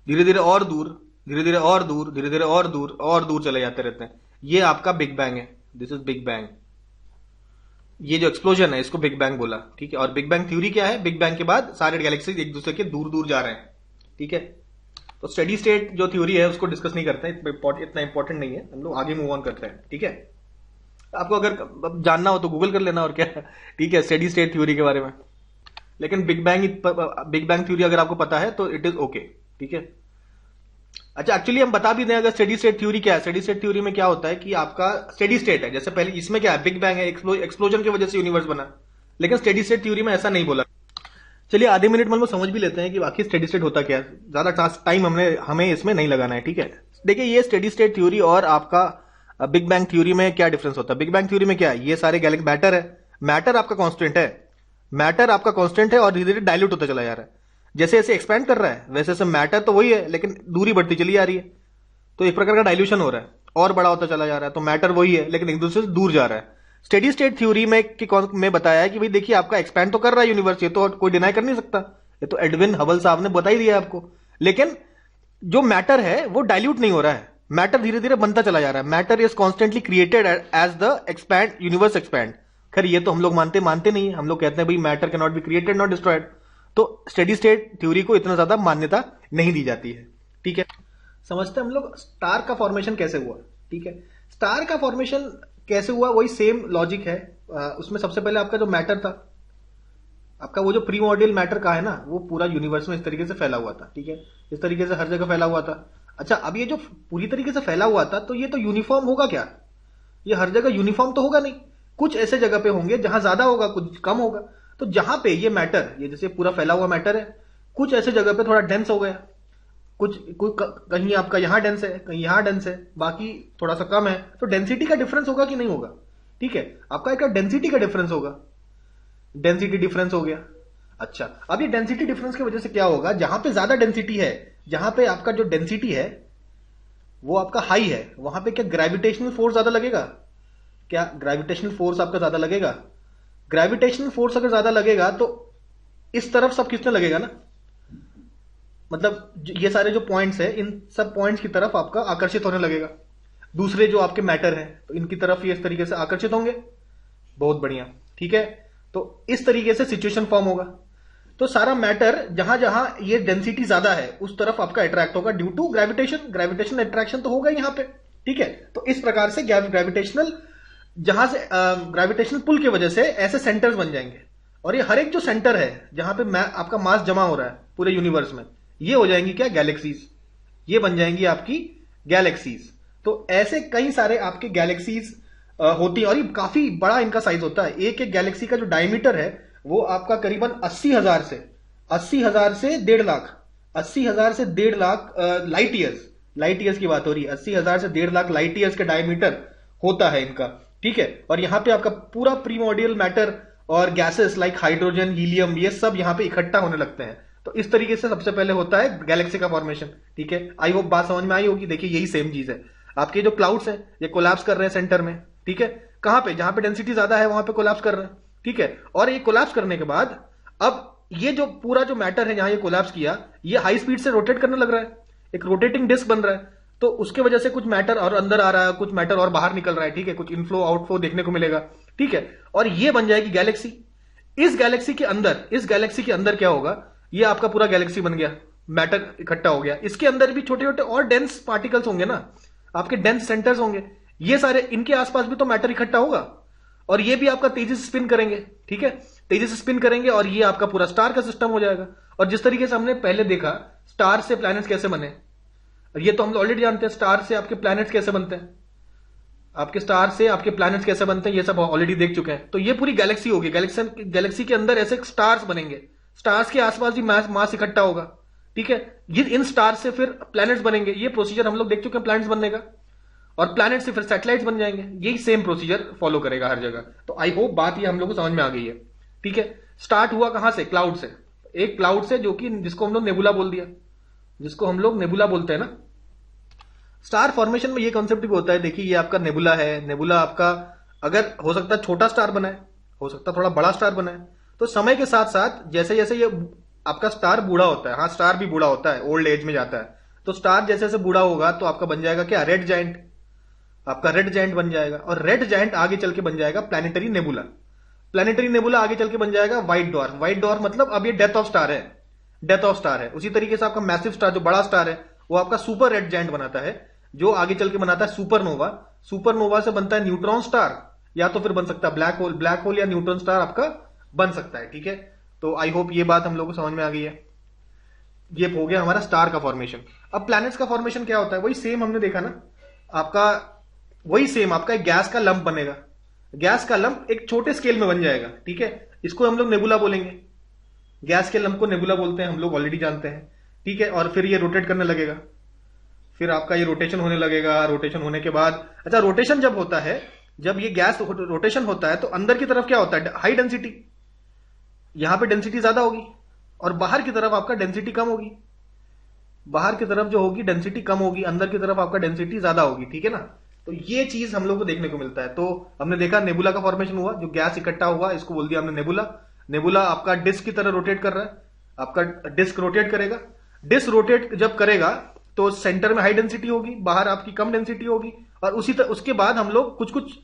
धीरे धीरे और दूर, धीरे धीरे और दूर, धीरे धीरे और दूर, और दूर चले जाते रहते हैं। ये आपका बिग बैंग है, दिस इज बिग बैंग। ये जो एक्सप्लोजन है इसको बिग बैंग बोला, ठीक है। और बिग बैंग थ्योरी क्या है, बिग बैंग के बाद सारे गैलेक्सीज एक दूसरे के दूर दूर जा रहे हैं, ठीक है। तो स्टेडी स्टेट जो थ्योरी है उसको डिस्कस नहीं करते हैं, इतना इंपॉर्टेंट नहीं है, हम लोग आगे मूव ऑन करते हैं। ठीक है, आपको अगर जानना हो तो गूगल कर लेना और क्या है, ठीक है, स्टेडी स्टेट थ्योरी के बारे में। लेकिन बिग बैंग थ्योरी अगर आपको पता है तो इट इज ओके। ठीक है, अच्छा एक्चुअली हम बता भी दें अगर स्टेडी स्टेट थ्योरी क्या है। स्टेडी स्टेट थ्योरी में क्या होता है कि आपका स्टेडी स्टेट है, जैसे पहले इसमें क्या है, बिग बैंग है, एक्सप्लोजन की वजह से यूनिवर्स बना, लेकिन स्टेडी स्टेट थ्योरी में ऐसा नहीं बोला। चलिए आधे मिनट में हम समझ भी लेते हैं कि बाकी स्टेडी स्टेट होता क्या है, ज्यादा टाइम हमें इसमें नहीं लगाना है। ठीक है, देखिए ये स्टेडी स्टेट थ्योरी और आपका बिग बैंग थ्योरी में क्या डिफरेंस होता है। बिग बैंग थ्योरी में क्या है, ये सारे गैलेक्सी मैटर है, मैटर आपका कांस्टेंट है, मैटर आपका कांस्टेंट है और धीरे धीरे डाइल्यूट होता चला जा रहा है। जैसे जैसे एक्सपैंड कर रहा है वैसे वैसे मैटर तो वही है लेकिन दूरी बढ़ती चली जा रही है, तो एक प्रकार का डाइल्यूशन हो रहा है और बड़ा होता चला जा रहा है। तो मैटर वही है लेकिन एक दूसरे से दूर जा रहा है। स्टेडी स्टेट थ्योरी में बताया है कि भाई देखिए आपका एक्सपैंड तो कर रहा है यूनिवर्स, ये तो कोई डिनाई कर नहीं सकता, ये तो एडविन हबल साहब ने बता ही दिया आपको। लेकिन जो मैटर है वो डाइल्यूट नहीं हो रहा है, मैटर धीरे धीरे बनता चला जा रहा है। Matter is constantly created as the expand universe expand. खैर ये तो हम लोग मानते नहीं, हम लोग कहते हैं भाई matter can not be created not destroyed. तो स्टेडी स्टेट थ्योरी को इतना ज्यादा मान्यता नहीं दी जाती है। ठीक है, समझते हैं हम लोग स्टार का फॉर्मेशन कैसे हुआ। ठीक है, स्टार का फॉर्मेशन कैसे हुआ वही सेम लॉजिक है। उसमें सबसे पहले आपका जो मैटर था, आपका वो जो प्रीमॉर्डियल मैटर का है ना, वो पूरा यूनिवर्स में इस तरीके से फैला हुआ था। ठीक है, इस तरीके से हर जगह फैला हुआ था। अच्छा, अब ये जो पूरी तरीके से फैला हुआ था तो ये तो यूनिफॉर्म होगा क्या, ये हर जगह यूनिफॉर्म तो होगा नहीं, कुछ ऐसे जगह पे होंगे जहां ज्यादा होगा कुछ कम होगा। तो जहां पे ये मैटर, ये जैसे पूरा फैला हुआ मैटर है, कुछ ऐसे जगह पे थोड़ा डेंस हो गया, कहीं आपका यहां डेंस है कहीं यहां डेंस है, बाकी थोड़ा सा कम है, तो डेंसिटी का डिफरेंस होगा कि नहीं होगा। ठीक है, आपका एक डेंसिटी का डिफरेंस होगा, डेंसिटी डिफरेंस हो गया। अच्छा, अब ये डेंसिटी डिफरेंस की वजह से क्या होगा, जहां पे ज्यादा डेंसिटी है, जहां पे आपका जो डेंसिटी है वो आपका हाई है, वहां पे क्या ग्रेविटेशनल फोर्स ज्यादा लगेगा, क्या ग्रेविटेशनल फोर्स आपका ज्यादा लगेगा। ग्रेविटेशनल फोर्स अगर ज्यादा लगेगा तो इस तरफ सब किसने लगेगा ना, मतलब ये सारे जो पॉइंट्स है इन सब पॉइंट्स की तरफ आपका आकर्षित होने लगेगा। दूसरे जो आपके मैटर है तो इनकी तरफ ये इस तरीके से आकर्षित होंगे। बहुत बढ़िया, ठीक है, तो इस तरीके से सिचुएशन फॉर्म होगा। तो सारा मैटर जहां जहां ये डेंसिटी ज्यादा है उस तरफ आपका अट्रैक्ट होगा ड्यू टू ग्रेविटेशन अट्रैक्शन तो होगा यहां पे। ठीक है, तो इस प्रकार से ग्रेविटेशनल जहां से ग्रेविटेशनल पुल की वजह से ऐसे सेंटर्स बन जाएंगे, और ये हर एक जो सेंटर है जहां पे आपका मास जमा हो रहा है पूरे यूनिवर्स में, ये हो जाएंगी क्या, गैलेक्सीज, ये बन जाएंगी आपकी गैलेक्सीज। तो ऐसे कई सारे आपके गैलेक्सीज होती है और ये काफी बड़ा इनका साइज होता है। एक एक गैलेक्सी का जो डायमीटर है वो आपका करीबन 80,000 से 1.5 लाख 80,000 से 1.5 लाख लाइट ईयर्स की बात हो रही है। 80,000 से 1.5 लाख लाइट ईयर्स का डायमीटर होता है इनका। ठीक है, और यहाँ पे आपका पूरा प्रीमोडियल मैटर और गैसेस लाइक हाइड्रोजन, हीलियम, ये सब यहाँ पे इकट्ठा होने लगते हैं। तो इस तरीके से सबसे पहले होता है गैलेक्सी का फॉर्मेशन। ठीक है, आई होप बात समझ में आई होगी। देखिए यही सेम चीज है, आपके जो क्लाउड्स हैं ये कोलैप्स कर रहे हैं सेंटर में। ठीक है, कहां पे, जहां पे डेंसिटी ज्यादा है वहां पे कोलैप्स कर रहे हैं। ठीक है, और ये कोलैप्स करने के बाद अब ये जो पूरा जो मैटर है जहां ये कोलैप्स किया, ये हाई स्पीड से रोटेट करने लग रहा है, एक रोटेटिंग डिस्क बन रहा है। तो उसके वजह से कुछ मैटर और अंदर आ रहा है, कुछ मैटर और बाहर निकल रहा है। ठीक है, कुछ इनफ्लो आउटफ्लो देखने को मिलेगा। ठीक है, और ये बन जाएगी गैलेक्सी। इस गैलेक्सी के अंदर क्या होगा, ये आपका पूरा गैलेक्सी बन गया, मैटर इकट्ठा हो गया। इसके अंदर भी छोटे छोटे और डेंस पार्टिकल्स होंगे ना, आपके डेंस सेंटर्स होंगे, ये सारे, इनके आसपास भी तो मैटर इकट्ठा होगा और ये भी आपका तेजी से स्पिन करेंगे। ठीक है, तेजी से स्पिन करेंगे और ये आपका पूरा स्टार का सिस्टम हो जाएगा। और जिस तरीके से हमने पहले देखा स्टार से प्लैनेट्स कैसे बने, ये तो हम ऑलरेडी जानते हैं, स्टार से आपके प्लैनेट्स कैसे बनते हैं, आपके स्टार से आपके प्लैनेट्स कैसे बनते हैं, ये सब ऑलरेडी देख चुके हैं। तो ये पूरी गैलेक्सी होगी, गैलेक्सी के अंदर ऐसे स्टार्स बनेंगे, स्टार्स के आसपास भी मास इकट्ठा होगा। ठीक है, ये इन स्टार से फिर प्लैनेट्स बनेंगे, ये प्रोसीजर हम लोग देख चुके हैं प्लैनेट्स बनने का। और प्लैनेट से फिर सैटेलाइट्स बन जाएंगे, यही सेम प्रोसीजर फॉलो करेगा हर जगह। तो आई होप बात ये हम लोग को समझ में आ गई है। ठीक है, स्टार्ट हुआ कहां से, क्लाउड से, एक क्लाउड से जो कि जिसको हम लोग नेबुला बोल दिया, जिसको हम लोग नेबुला बोलते हैं ना। स्टार फॉर्मेशन में ये कॉन्सेप्ट भी होता है। देखिए ये आपका नेबुला है, नेबुला आपका अगर हो सकता है छोटा स्टार बना है, हो सकता है थोड़ा बड़ा स्टार बना है। तो समय के साथ साथ जैसे जैसे ये आपका स्टार बूढ़ा होता है, हाँ स्टार भी बूढ़ा होता है, ओल्ड एज में जाता है, तो स्टार जैसे जैसे बूढ़ा होगा तो आपका बन जाएगा क्या, रेड जायंट, आपका रेड जायंट बन जाएगा। और रेड जायंट आगे चल के बन जाएगा प्लैनेटरी नेबुला, प्लैनेटरी नेबुला आगे चल के बन जाएगा व्हाइट डॉर्फ। व्हाइट डॉर्फ मतलब अब ये डेथ ऑफ स्टार है, डेथ ऑफ स्टार है। उसी तरीके से आपका मैसिव स्टार जो बड़ा स्टार है वो आपका सुपर रेड जायंट बनाता है, जो आगे चल के बनाता है सुपरनोवा। सुपरनोवा से बनता है न्यूट्रॉन स्टार, या तो फिर बन सकता है ब्लैक होल। ब्लैक होल या न्यूट्रॉन स्टार आपका बन सकता है। ठीक है, तो आई होप ये बात हम लोगों को समझ में आ गई है। ये हो गया हमारा स्टार का फॉर्मेशन। अब प्लैनेट्स का फॉर्मेशन क्या होता है, वही सेम हमने देखा ना आपका, वही सेम आपका एक गैस का लंप बनेगा। गैस का लंप एक छोटे स्केल में बन जाएगा। ठीक है, इसको हम लोग नेबुला बोलेंगे। गैस के लंप को नेबुला बोलते हैं, हम लोग ऑलरेडी जानते हैं। ठीक है, और फिर ये रोटेट करने लगेगा, फिर आपका ये रोटेशन होने लगेगा। रोटेशन होने के बाद, अच्छा रोटेशन जब होता है, जब ये गैस रोटेशन होता है तो अंदर की तरफ क्या होता है, हाई डेंसिटी, यहां पे डेंसिटी ज्यादा होगी और बाहर की तरफ आपका डेंसिटी कम होगी। बाहर की तरफ जो होगी डेंसिटी कम होगी, अंदर की तरफ आपका डेंसिटी ज्यादा होगी। ठीक है ना, तो ये चीज हम लोग को देखने को मिलता है। तो हमने देखा नेबुला का फॉर्मेशन हुआ, जो गैस इकट्ठा हुआ इसको बोल दिया हमने नेबुला। नेबुला आपका डिस्क की तरह रोटेट कर रहा है, आपका डिस्क रोटेट करेगा। डिस्क रोटेट जब करेगा तो सेंटर में हाई डेंसिटी होगी, बाहर आपकी कम डेंसिटी होगी, और उसके बाद हम लोग कुछ कुछ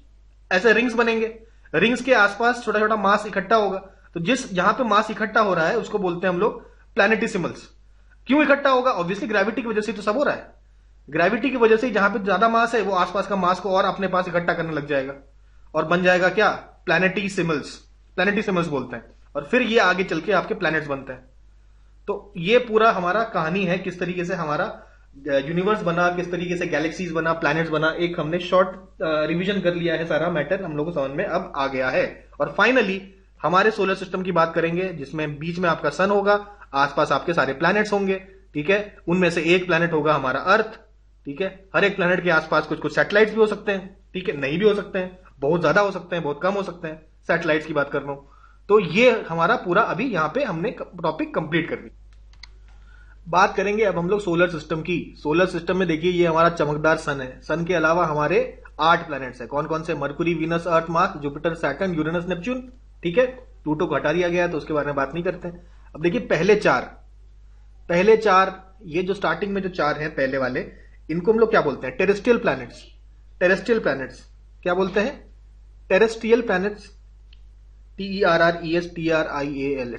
ऐसे रिंग्स बनेंगे। रिंग्स के आसपास छोटा छोटा मास इकट्ठा होगा। तो जिस जहां पे मास इकट्ठा हो रहा है उसको बोलते हैं हम लोग प्लैनेटिसिमल्स। क्यों इकट्ठा होगा, ऑब्वियसली ग्रेविटी की वजह से तो सब हो रहा है। ग्रेविटी की वजह से जहां पे ज्यादा मास है वो आसपास का मास को और अपने पास इकट्ठा करने लग जाएगा और बन जाएगा क्या, प्लैनेटिसिमल्स। प्लैनेटिसिमल्स बोलते हैं, और फिर ये आगे चल के आपके प्लैनेट्स बनते हैं। तो ये पूरा हमारा कहानी है, किस तरीके से हमारा यूनिवर्स बना, किस तरीके से गैलेक्सीज बना, प्लैनेट्स बना। एक हमने शॉर्ट रिवीजन कर लिया है, सारा मैटर हम लोग को समझ में अब आ गया है। और फाइनली हमारे सोलर सिस्टम की बात करेंगे, जिसमें बीच में आपका सन होगा, आसपास आपके सारे प्लैनेट्स होंगे। ठीक है, उनमें से एक प्लैनेट होगा हमारा अर्थ। ठीक है, हर एक प्लैनेट के आसपास कुछ कुछ सैटेलाइट्स भी हो सकते हैं। ठीक है, नहीं भी हो सकते हैं, बहुत ज्यादा हो सकते हैं, बहुत कम हो सकते हैं। सैटेलाइट्स की बात कर रहा हूं। तो ये हमारा पूरा अभी यहां पे हमने टॉपिक कंप्लीट कर दिया। बात करेंगे अब हम लोग सोलर सिस्टम की। सोलर सिस्टम में देखिए ये हमारा चमकदार सन है। सन के अलावा हमारे 8 प्लैनेट्स है। कौन कौन से, Mercury, Venus, Earth, Mars, Jupiter, Saturn, Uranus, Neptune. ठीक है, प्लूटो को हटा दिया गया तो उसके बारे में बात नहीं करते हैं। अब देखिए पहले चार ये जो स्टार्टिंग में जो 4 हैं पहले वाले, इनको हम लोग क्या बोलते हैं, टेरेस्ट्रियल प्लैनेट्स। टेरेस्ट्रियल प्लैनेट्स क्या बोलते हैं, terrestrial planets, TERRESTRIAL,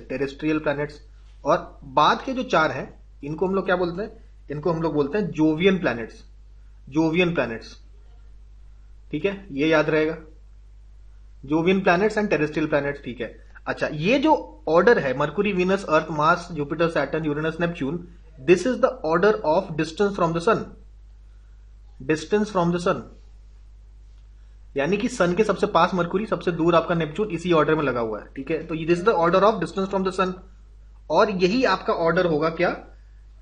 terrestrial planets. और बाद के जो 4 हैं इनको हम लोग क्या बोलते हैं, इनको हम लोग बोलते हैं जोवियन प्लैनेट्स। जोवियन प्लैनेट्स, ठीक है, ये याद रहेगा, Jovian planets and terrestrial planets. ठीक है, अच्छा ये जो ऑर्डर है, Mercury, Venus, Earth, Mars, Jupiter, Saturn, Uranus, Neptune, this is the order of distance from the sun. Distance from the sun, यानी कि सन के सबसे पास मरकुरी, सबसे दूर आपका नेपच्यून, इसी ऑर्डर में लगा हुआ है। ठीक है, तो this is the order of distance from the sun. और यही आपका ऑर्डर होगा क्या,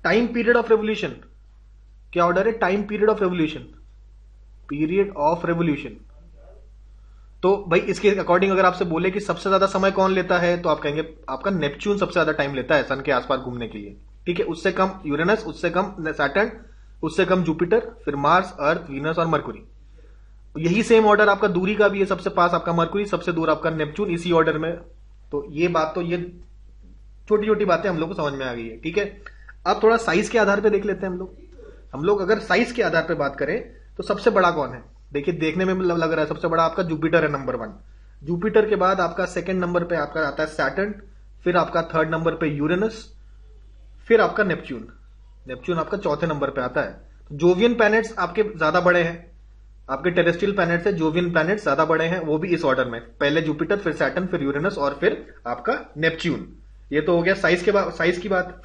टाइम पीरियड ऑफ रेवोल्यूशन। क्या ऑर्डर है, time period of revolution, period of revolution. तो भाई इसके अकॉर्डिंग अगर आपसे बोले कि सबसे ज्यादा समय कौन लेता है, तो आप कहेंगे आपका नेपच्यून सबसे ज्यादा टाइम लेता है सन के आसपास घूमने के लिए। ठीक है, उससे कम यूरेनस, उससे कम सैटर्न, उससे कम जुपिटर, फिर मार्स, अर्थ, वीनस और मरकुरी। यही सेम ऑर्डर आपका दूरी का भी है, सबसे पास आपका मरकुरी, सबसे दूर आपका नेपच्यून, इसी ऑर्डर में। तो ये बात, तो ये छोटी छोटी बातें हम लोग को समझ में आ गई है। ठीक है, अब थोड़ा साइज के आधार पे देख लेते हैं हम लोग अगर साइज के आधार पे बात करें तो सबसे बड़ा कौन है, देखिए देखने में लग रहा है सबसे बड़ा आपका जुपिटर है, नंबर 1। जुपिटर के बाद आपका सेकंड नंबर पे आपका आता है सैटर्न, फिर आपका थर्ड नंबर पे यूरेनस, फिर आपका नेपच्यून। नेपच्यून आपका चौथे नंबर पे आता है। जोवियन प्लैनेट्स आपके ज्यादा बड़े हैं, आपके टेरेस्ट्रियल प्लैनेट से जोवियन प्लैनेट्स ज्यादा बड़े हैं, वो भी इस ऑर्डर में, पहले जुपिटर, फिर सैटर्न, फिर यूरेनस और फिर आपका नेपच्यून। ये तो हो गया साइज की बात।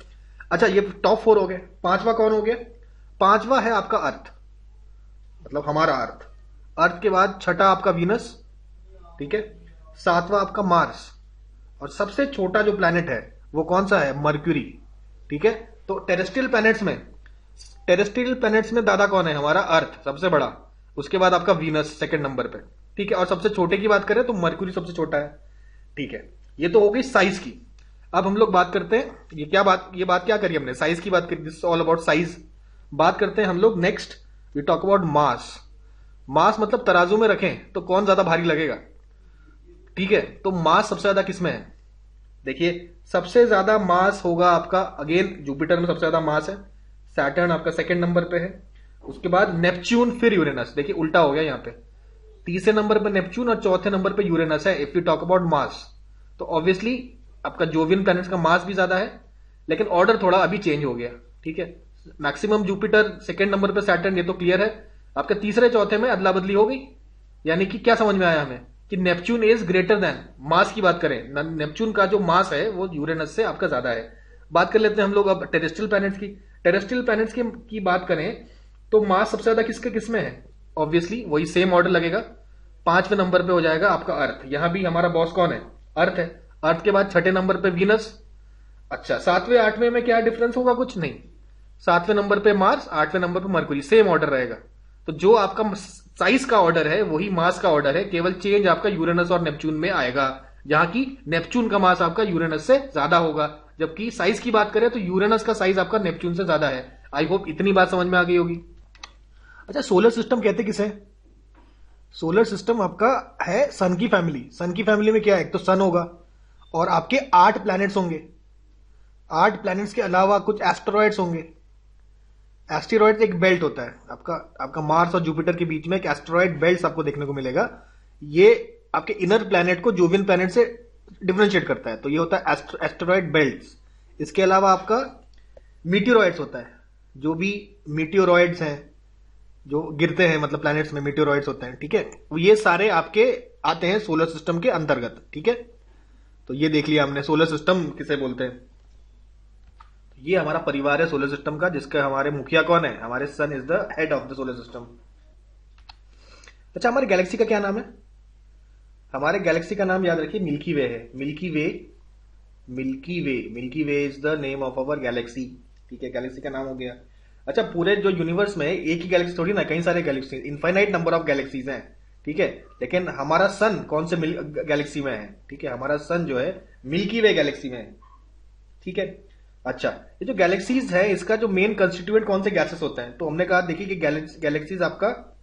अच्छा ये टॉप 4 हो गए। 5वां कौन हो गया, 5वां है आपका अर्थ, मतलब हमारा अर्थ। अर्थ के बाद छठा आपका वीनस, ठीक है, 7वां आपका मार्स, और सबसे छोटा जो प्लैनेट है वो कौन सा है, मर्क्यूरी। ठीक है, तो टेरेस्ट्रियल प्लैनेट्स में दादा कौन है, हमारा अर्थ सबसे बड़ा, उसके बाद आपका वीनस सेकंड नंबर पे। ठीक है, और सबसे छोटे की बात करें तो मर्क्यूरी सबसे छोटा है। ठीक है, ये तो हो गई साइज की। अब हम लोग बात करते हैं, ये बात क्या करी हमने, साइज की बात करी, दिस ऑल अबाउट साइज। बात करते हैं हम लोग next, we talk about mass. Mass मतलब तराजू में रखें तो कौन ज्यादा भारी लगेगा। ठीक है, तो मास सबसे ज्यादा किसमें है, देखिए सबसे ज्यादा मास होगा आपका, अगेन जुपिटर में सबसे ज्यादा मास है, सैटर्न आपका सेकंड नंबर पे है, उसके बाद नेपच्यून, फिर यूरेनस। देखिए उल्टा हो गया यहाँ पे, तीसरे नंबर पे नेपच्यून और चौथे नंबर पे यूरेनस है इफ यू टॉक अबाउट मास। तो ऑब्वियसली आपका जोवियन प्लैनेट्स का मास भी ज्यादा है, लेकिन ऑर्डर थोड़ा अभी चेंज हो गया, ठीक है। मैक्सिमम जुपिटर, सेकंड नंबर पे सैटर्न, ये तो क्लियर है। आपके तीसरे चौथे में अदला बदली हो गई, यानी कि क्या समझ में आया हमें कि नेपच्यून इज ग्रेटर देन, मास की बात करें, नेपच्यून का जो मास है वो यूरेनस से आपका ज्यादा है। बात कर लेते हैं हम लोग अब टेरेस्ट्रियल प्लैनेट्स की। टेरेस्ट्रियल प्लैनेट्स की बात करें तो मास सबसे ज्यादा किसमें है? ऑब्वियसली वही सेम ऑर्डर लगेगा, 5वें नंबर पे हो जाएगा आपका अर्थ। यहां भी हमारा बॉस कौन है? अर्थ है। अर्थ के बाद 6ठे नंबर पे वीनस। अच्छा, 7वें 8वें में क्या डिफरेंस होगा? कुछ नहीं। 7वें नंबर पे मार्स, 8वें नंबर पे मरकुरी, सेम ऑर्डर रहेगा। तो जो आपका साइज का ऑर्डर है वही मास का ऑर्डर है, केवल चेंज आपका यूरेनस और नेपच्यून में आएगा, जहां की नेपच्यून का मास आपका यूरेनस से ज्यादा होगा, जबकि साइज की बात करें तो यूरेनस का साइज आपका नेपच्यून से ज्यादा है। आई होप इतनी बात समझ में आ गई होगी। अच्छा, सोलर सिस्टम कहते किसे? सोलर सिस्टम आपका है सन की फैमिली। सन की फैमिली में क्या है? एक तो सन होगा और आपके 8 प्लैनेट्स होंगे। 8 प्लैनेट्स के अलावा कुछ एस्टेरॉइड्स होंगे। एस्टेरॉइड एक बेल्ट होता है आपका मार्स और जुपिटर के बीच में एक एस्टेरॉइड बेल्ट आपको देखने को मिलेगा। ये आपके इनर प्लैनेट को जोवियन प्लैनेट से डिफरेंशिएट करता है, तो ये होता है एस्टेरॉइड बेल्ट्स। इसके अलावा आपका मीटियोरॉइड्स होता है। जो भी मीटियोरॉइड्स हैं जो गिरते हैं, मतलब प्लैनेट्स में मीटियोरॉइड्स होते हैं, ठीक है, ये सारे आपके आते हैं सोलर सिस्टम के अंतर्गत, ठीक है। तो ये देख लिया हमने सोलर सिस्टम किसे बोलते हैं। ये हमारा परिवार है सोलर सिस्टम का, जिसका हमारे मुखिया कौन है? हमारे sun is the head of the solar system. अच्छा, हमारे गैलेक्सी का क्या नाम है? हमारे गैलेक्सी का नाम याद रखिए, मिल्की वे है। Milky way, milky way, milky way is the name of our Galaxy, ठीक है, गैलेक्सी का नाम हो गया। अच्छा, पूरे जो यूनिवर्स में एक ही गैलेक्सी थोड़ी ना, कई सारे Galaxy, infinite number of galaxies हैं, ठीक है। लेकिन हमारा सन कौन से गैलेक्सी में है? ठीक है, हमारा सन जो है मिल्की वे गैलेक्सी में है, ठीक है। अच्छा, ये जो गैलेक्सीज है इसका जो मेन कंस्टिट्यूएंट कौन से गैसेस होते हैं? तो हमने कहा देखिए कि गैलेक्सीज आपका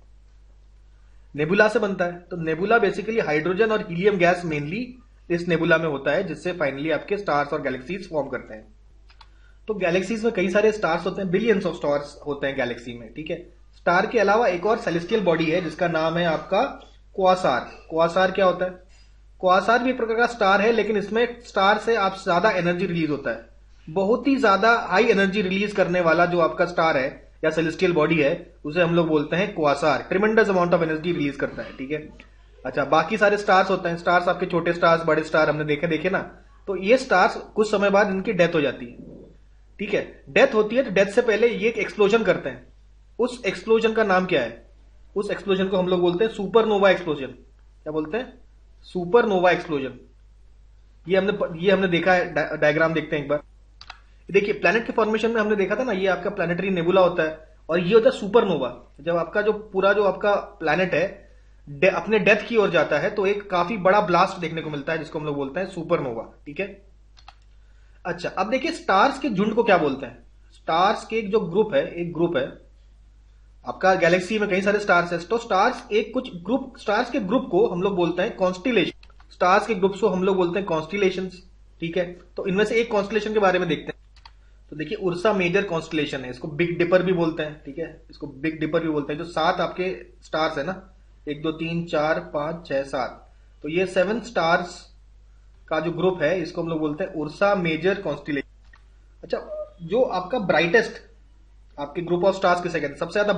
नेबुला से बनता है। तो नेबुला बेसिकली हाइड्रोजन और हीलियम गैस मेनली इस नेबुला में होता है, जिससे फाइनली आपके स्टार्स और गैलेक्सीज फॉर्म करते हैं। तो गैलेक्सीज में कई सारे स्टार्स होते हैं, बिलियंस ऑफ स्टार्स होते हैं गैलेक्सी में, ठीक है। स्टार के अलावा एक और सेलेस्टियल बॉडी है जिसका नाम है आपका क्वासार। क्वासार क्या होता है? क्वासार भी एक प्रकार का स्टार है, लेकिन इसमें स्टार से आप ज्यादा एनर्जी रिलीज होता है। बहुत ही ज्यादा हाई एनर्जी रिलीज करने वाला जो आपका स्टार है या सेलेस्टियल बॉडी है, उसे हम लोग बोलते हैं quasar. Tremendous amount of energy release करता है, ठीक है। अच्छा, बाकी सारे स्टार्स होते हैं। स्टार्स आपके छोटे स्टार्स, बड़े स्टार हमने देखे ना। तो ये स्टार्स कुछ समय बाद इनकी डेथ हो जाती है, ठीक है। डेथ होती है तो डेथ से पहले ये एक एक्सप्लोजन करते हैं। उस एक्सप्लोजन का नाम क्या है? उस एक्सप्लोजन को हम लोग बोलते हैं सुपरनोवा एक्सप्लोजन। क्या बोलते हैं? Supernova explosion. ये हमने देखा है, डायग्राम देखते हैं एक बार। देखिए, प्लैनेट के फॉर्मेशन में हमने देखा था ना, ये आपका प्लैनेटरी नेबुला होता है और ये होता है सुपरनोवा। जब आपका जो पूरा जो आपका प्लैनेट है अपने डेथ की ओर जाता है तो एक काफी बड़ा ब्लास्ट देखने को मिलता है, जिसको हम लोग बोलते हैं सुपरनोवा, ठीक है। अच्छा, अब देखिए स्टार्स के झुंड को क्या बोलते हैं? स्टार्स के एक जो ग्रुप है, एक ग्रुप है आपका गैलेक्सी में, कई सारे स्टार्स है। तो स्टार्स के ग्रुप को हम लोग बोलते हैं कॉन्स्टिलेशन। स्टार्स के ग्रुप को हम लोग बोलते हैं कॉन्स्टिलेशंस, ठीक है। तो इनमें से एक कॉन्स्टिलेशन के बारे में देखते हैं। तो देखिए, उर्सा मेजर कॉन्स्टिलेशन है, इसको बिग डिपर भी बोलते हैं, ठीक है, इसको बिग डिपर भी बोलते हैं। जो 7 आपके स्टार्स है ना, 1 2 3 4 5 6 7, तो ये 7 स्टार्स का जो ग्रुप है इसको हम लोग बोलते हैं उर्सा मेजर कॉन्स्टिलेशन। अच्छा, जो आपका ब्राइटेस्ट आपके ग्रुप ऑफ स्टार्स किसे कहते हैं? सबसे ज्यादा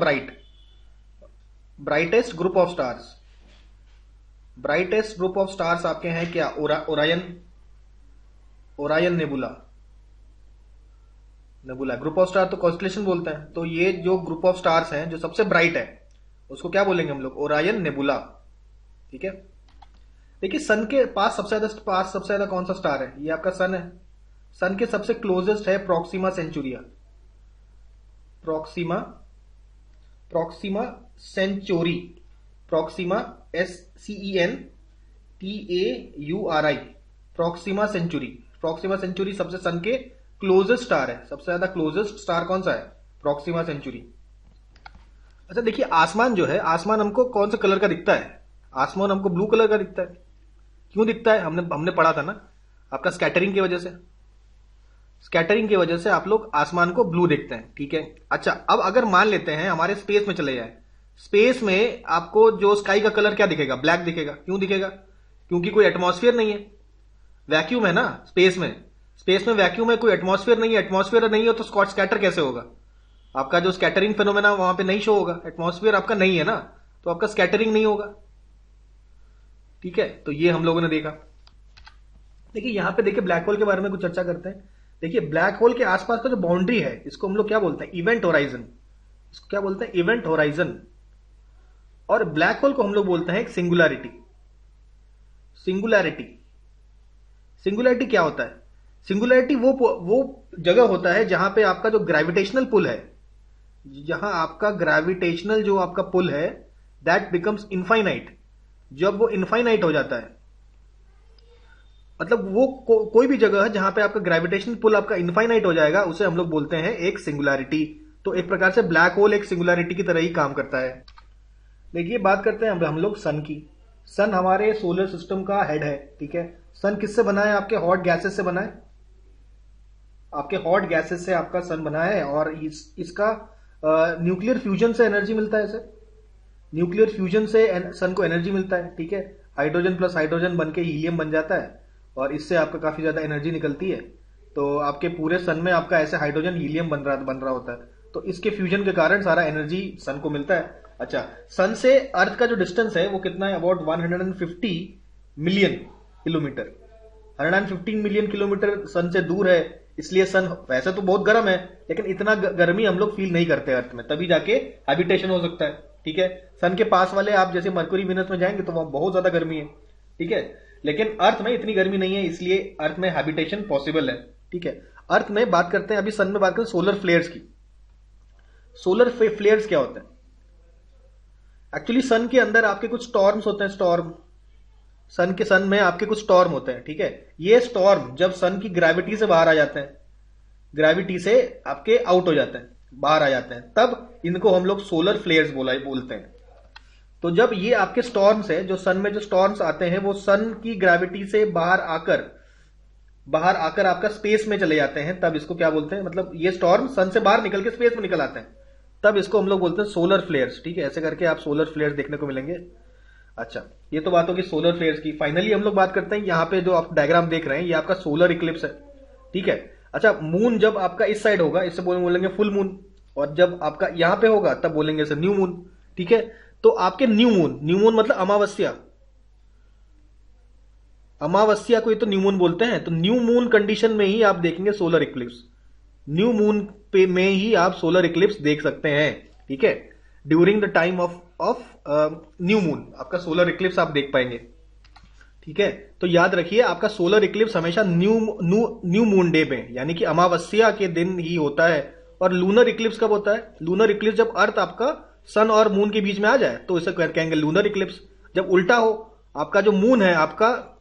brightest group of stars, brightest group of stars आपके हैं क्या? Orion nebula. Group of star तो कॉन्स्टिलेशन बोलते हैं। तो ये जो ग्रुप ऑफ स्टार्स हैं जो सबसे ब्राइट है उसको क्या बोलेंगे हम लोग? ओरायन नेबुला, ठीक है। देखिए, सन के पास सबसे ज्यादा कौन सा स्टार है? ये आपका सन है। सन के सबसे क्लोजेस्ट है Proxima Centauri. Proxima Centauri, Proxima SCENTAURI, Proxima Centauri सबसे सन के क्लोजेस्ट स्टार है। सबसे ज्यादा क्लोजेस्ट स्टार कौन सा है? Proxima Centauri. अच्छा, देखिए आसमान जो है, आसमान हमको कौन से कलर का दिखता है? आसमान हमको ब्लू कलर का दिखता है। क्यों दिखता है? हमने पढ़ा था ना, आपका स्कैटरिंग की वजह से। स्कैटरिंग की वजह से आप लोग आसमान को ब्लू देखते हैं, ठीक है। अच्छा, अब अगर मान लेते हैं हमारे स्पेस में चले जाए, स्पेस में आपको जो स्काई का कलर क्या दिखेगा? ब्लैक दिखेगा। क्यों दिखेगा? क्योंकि कोई एटमॉस्फेयर नहीं है, वैक्यूम है ना स्पेस में। स्पेस में वैक्यूम है, कोई एटमॉस्फेयर नहीं है, एटमॉस्फेयर नहीं हो तो स्कैटर कैसे होगा? आपका जो स्कैटरिंग फिनोमेना वहां पे नहीं शो होगा, एटमॉस्फेयर आपका नहीं है ना, तो आपका स्कैटरिंग नहीं होगा। ठीक है, तो ये हम लोगों ने देखा। देखिए यहां पे देखिए ब्लैक होल के बारे में कुछ चर्चा करते हैं। देखिए ब्लैक होल के आसपास का जो बाउंड्री है, इसको हम लोग क्या बोलते हैं? Event horizon. इसको क्या बोलते हैं? Event horizon. और ब्लैक होल को हम लोग बोलते हैं एक सिंगुलैरिटी। सिंगुलैरिटी, सिंगुलैरिटी क्या होता है? सिंगुलैरिटी वो जगह होता है जहां पे आपका जो ग्रेविटेशनल पुल है, जहां आपका ग्रेविटेशनल जो आपका पुल है दैट बिकम्स इनफाइनाइट। जब वो इनफाइनाइट हो जाता है, मतलब वो कोई भी जगह है जहां पे आपका ग्रेविटेशनल पुल आपका इनफाइनाइट हो जाएगा, उसे हम लोग बोलते हैं एक सिंगुलैरिटी। तो एक प्रकार से ब्लैक होल एक सिंगुलैरिटी की तरह ही काम करता है। देखिए बात करते हैं हम लोग सन की। सन हमारे सोलर सिस्टम का हेड है। ठीक है, सन किससे बना है? आपके हॉट गैसेस से बना है। आपके हॉट गैसेस से आपका सन बना है, और इसका न्यूक्लियर फ्यूजन से एनर्जी मिलता है। इसे न्यूक्लियर फ्यूजन से सन को एनर्जी मिलता है। ठीक है, हाइड्रोजन प्लस हाइड्रोजन बन के हीलियम बन जाता है, और इससे आपका काफी ज्यादा एनर्जी निकलती है। तो आपके पूरे सन में आपका ऐसे हाइड्रोजन हीलियम बन रहा होता है। तो इसके फ्यूजन के कारण सारा एनर्जी सन को मिलता है। अच्छा, सन से अर्थ का जो डिस्टेंस है वो कितना है? About 150 million kilometre. 115 million kilometre sun से दूर है, इसलिए सन वैसे तो बहुत गर्म है, लेकिन इतना गर्मी हम लोग फील नहीं करते अर्थ में, तभी जाके हैबिटेशन हो सकता है। ठीक है, सन के पास वाले आप जैसे मरकुरी वीनस में जाएंगे तो वहां बहुत ज्यादा गर्मी है। ठीक है, लेकिन अर्थ में इतनी गर्मी नहीं है, इसलिए अर्थ में हैबिटेशन पॉसिबल है। ठीक है, अर्थ में बात करते हैं, अभी सन में बात करते हैं सोलर फ्लेयर्स की। सोलर फ्लेयर्स क्या होते हैं? एक्चुअली सन के अंदर आपके कुछ स्टॉर्म्स होते हैं। स्टॉर्म, सन में आपके कुछ स्टॉर्म होते हैं। ठीक है, ये स्टॉर्म जब सन की ग्रेविटी से बाहर आ जाते हैं, ग्रेविटी से आपके आउट हो जाते हैं, बाहर आ जाते हैं, तब इनको हम लोग सोलर फ्लेयर्स बोलते हैं। तो जब ये आपके स्टॉर्म्स है, जो सन में जो स्टॉर्म्स आते हैं, वो सन की ग्रेविटी से बाहर आकर आपका स्पेस में चले जाते हैं, तब इसको क्या बोलते हैं? मतलब ये स्टॉर्म सन से बाहर निकल के स्पेस में निकल आते हैं, तब इसको हम लोग बोलते हैं सोलर फ्लेयर्स। ठीक है, ऐसे करके आप सोलर फ्लेयर्स देखने को मिलेंगे। अच्छा, ये तो बात होगी सोलर फ्लेयर्स की। फाइनली हम लोग बात करते हैं, यहाँ पे जो आप डायग्राम देख रहे हैं, ये आपका सोलर इक्लिप्स है। ठीक है, अच्छा, मून जब आपका इस साइड होगा, इससे बोलेंगे फुल मून, और जब आपका यहां पे होगा तब बोलेंगे इसे न्यू मून। ठीक है, तो आपके न्यू मून मतलब अमावस्या, अमावस्या को ये तो न्यू मून बोलते हैं। तो न्यू मून कंडीशन में ही आप देखेंगे सोलर इक्लिप्स। न्यू मून पे में ही आप सोलर इक्लिप्स देख सकते हैं। ठीक है, during the time of new moon आपका सोलर इक्लिप्स आप देख पाएंगे। ठीक है, तो याद रखिए आपका सोलर इक्लिप्स हमेशा न्यू मून डे में, यानी कि अमावस्या के दिन ही होता है। और लूनर इक्लिप्स कब होता है? लूनर इक्लिप्स जब अर्थ आपका सन और मून के बीच में आ जाए तो इसे कहेंगे लूनर इक्लिप्स। जब उल्टा हो, आपका जो मून है आपका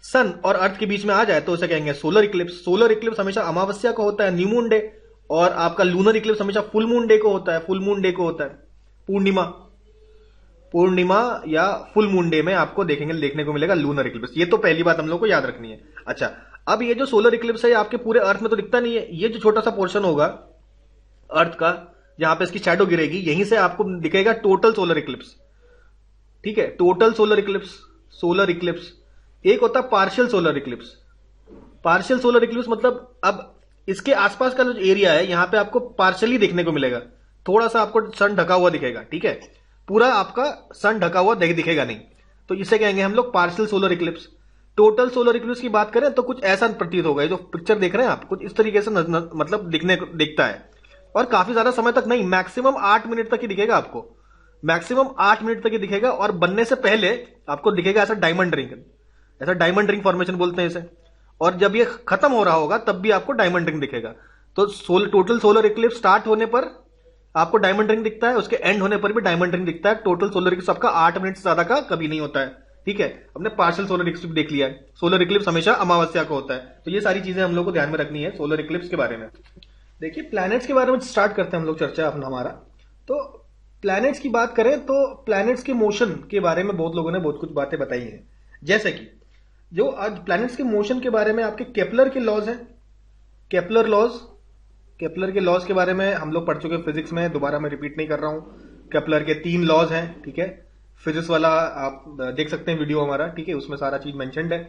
सन और अर्थ के बीच में आ जाए तो इसे कहेंगे सोलर इक्लिप्स। सोलर इक्लिप्स हमेशा अमावस्या को होता है, न्यू मून डे, और आपका लूनर इक्लिप्स हमेशा फुल मून डे को होता है। फुल मून डे को होता है पूर्णिमा या फुल मून डे में आपको देखने को मिलेगा लूनर इक्लिप्स। ये तो पहली बात हम लोग को याद रखनी है। अच्छा, अब ये जो सोलर इक्लिप्स है आपके पूरे अर्थ में तो दिखता नहीं है, ये जो छोटा सा पोर्शन होगा अर्थ का जहां पे इसकी शैडो गिरेगी, यहीं से आपको दिखेगा टोटल सोलर इक्लिप्स। ठीक है, टोटल सोलर इक्लिप्स। एक होता है partial solar Eclipse. Partial solar Eclipse मतलब अब इसके आसपास का जो एरिया है यहां पे आपको पार्शियली देखने को मिलेगा, थोड़ा सा आपको सन ढका हुआ दिखेगा। ठीक है, पूरा आपका सन ढका हुआ दिखेगा नहीं, तो इसे कहेंगे हम लोग partial solar Eclipse. Total solar Eclipse की बात करें तो कुछ ऐसा प्रतीत होगा, जो पिक्चर देख रहे हैं आप, कुछ इस तरीके से मतलब दिखता है, और काफी ज्यादा समय तक नहीं, मैक्सिमम 8 मिनट तक ही दिखेगा आपको, मैक्सिमम 8 मिनट तक ही दिखेगा। और बनने से पहले आपको दिखेगा ऐसा डायमंड रिंग फॉर्मेशन बोलते हैं इसे। और जब ये खत्म हो रहा होगा तब भी आपको डायमंड रिंग दिखेगा। तो टोटल सोलर इक्लिप्स स्टार्ट होने पर आपको डायमंड रिंग दिखता है, उसके एंड होने पर भी डायमंड रिंग दिखता है। टोटल सोलर इक्लिप्स आपका 8 मिनट से ज्यादा का कभी नहीं होता है। ठीक है, हमने पार्शियल सोलर इक्लिप्स देख लिया है। सोलर इक्लिप्स हमेशा अमावस्या को होता है। तो ये सारी चीजें हम लोग को ध्यान में रखनी है सोलर इक्लिप्स के बारे में। देखिए प्लैनेट्स के बारे में स्टार्ट करते हैं हम लोग चर्चा अपना हमारा। तो प्लैनेट्स की बात करें तो प्लैनेट्स के मोशन के बारे में बहुत लोगों ने बहुत कुछ बातें बताई हैं, जैसे कि जो आज प्लैनेट्स के मोशन के बारे में आपके केपलर के लॉज हैं, केपलर के लॉज के बारे में हम लोग पढ़ चुके फिजिक्स में, दोबारा मैं रिपीट नहीं कर रहा हूं। केपलर के 3 लॉज हैं। ठीक है, फिजिक्स वाला आप देख सकते हैं वीडियो हमारा। ठीक है, उसमें सारा चीज मेंशन्ड है।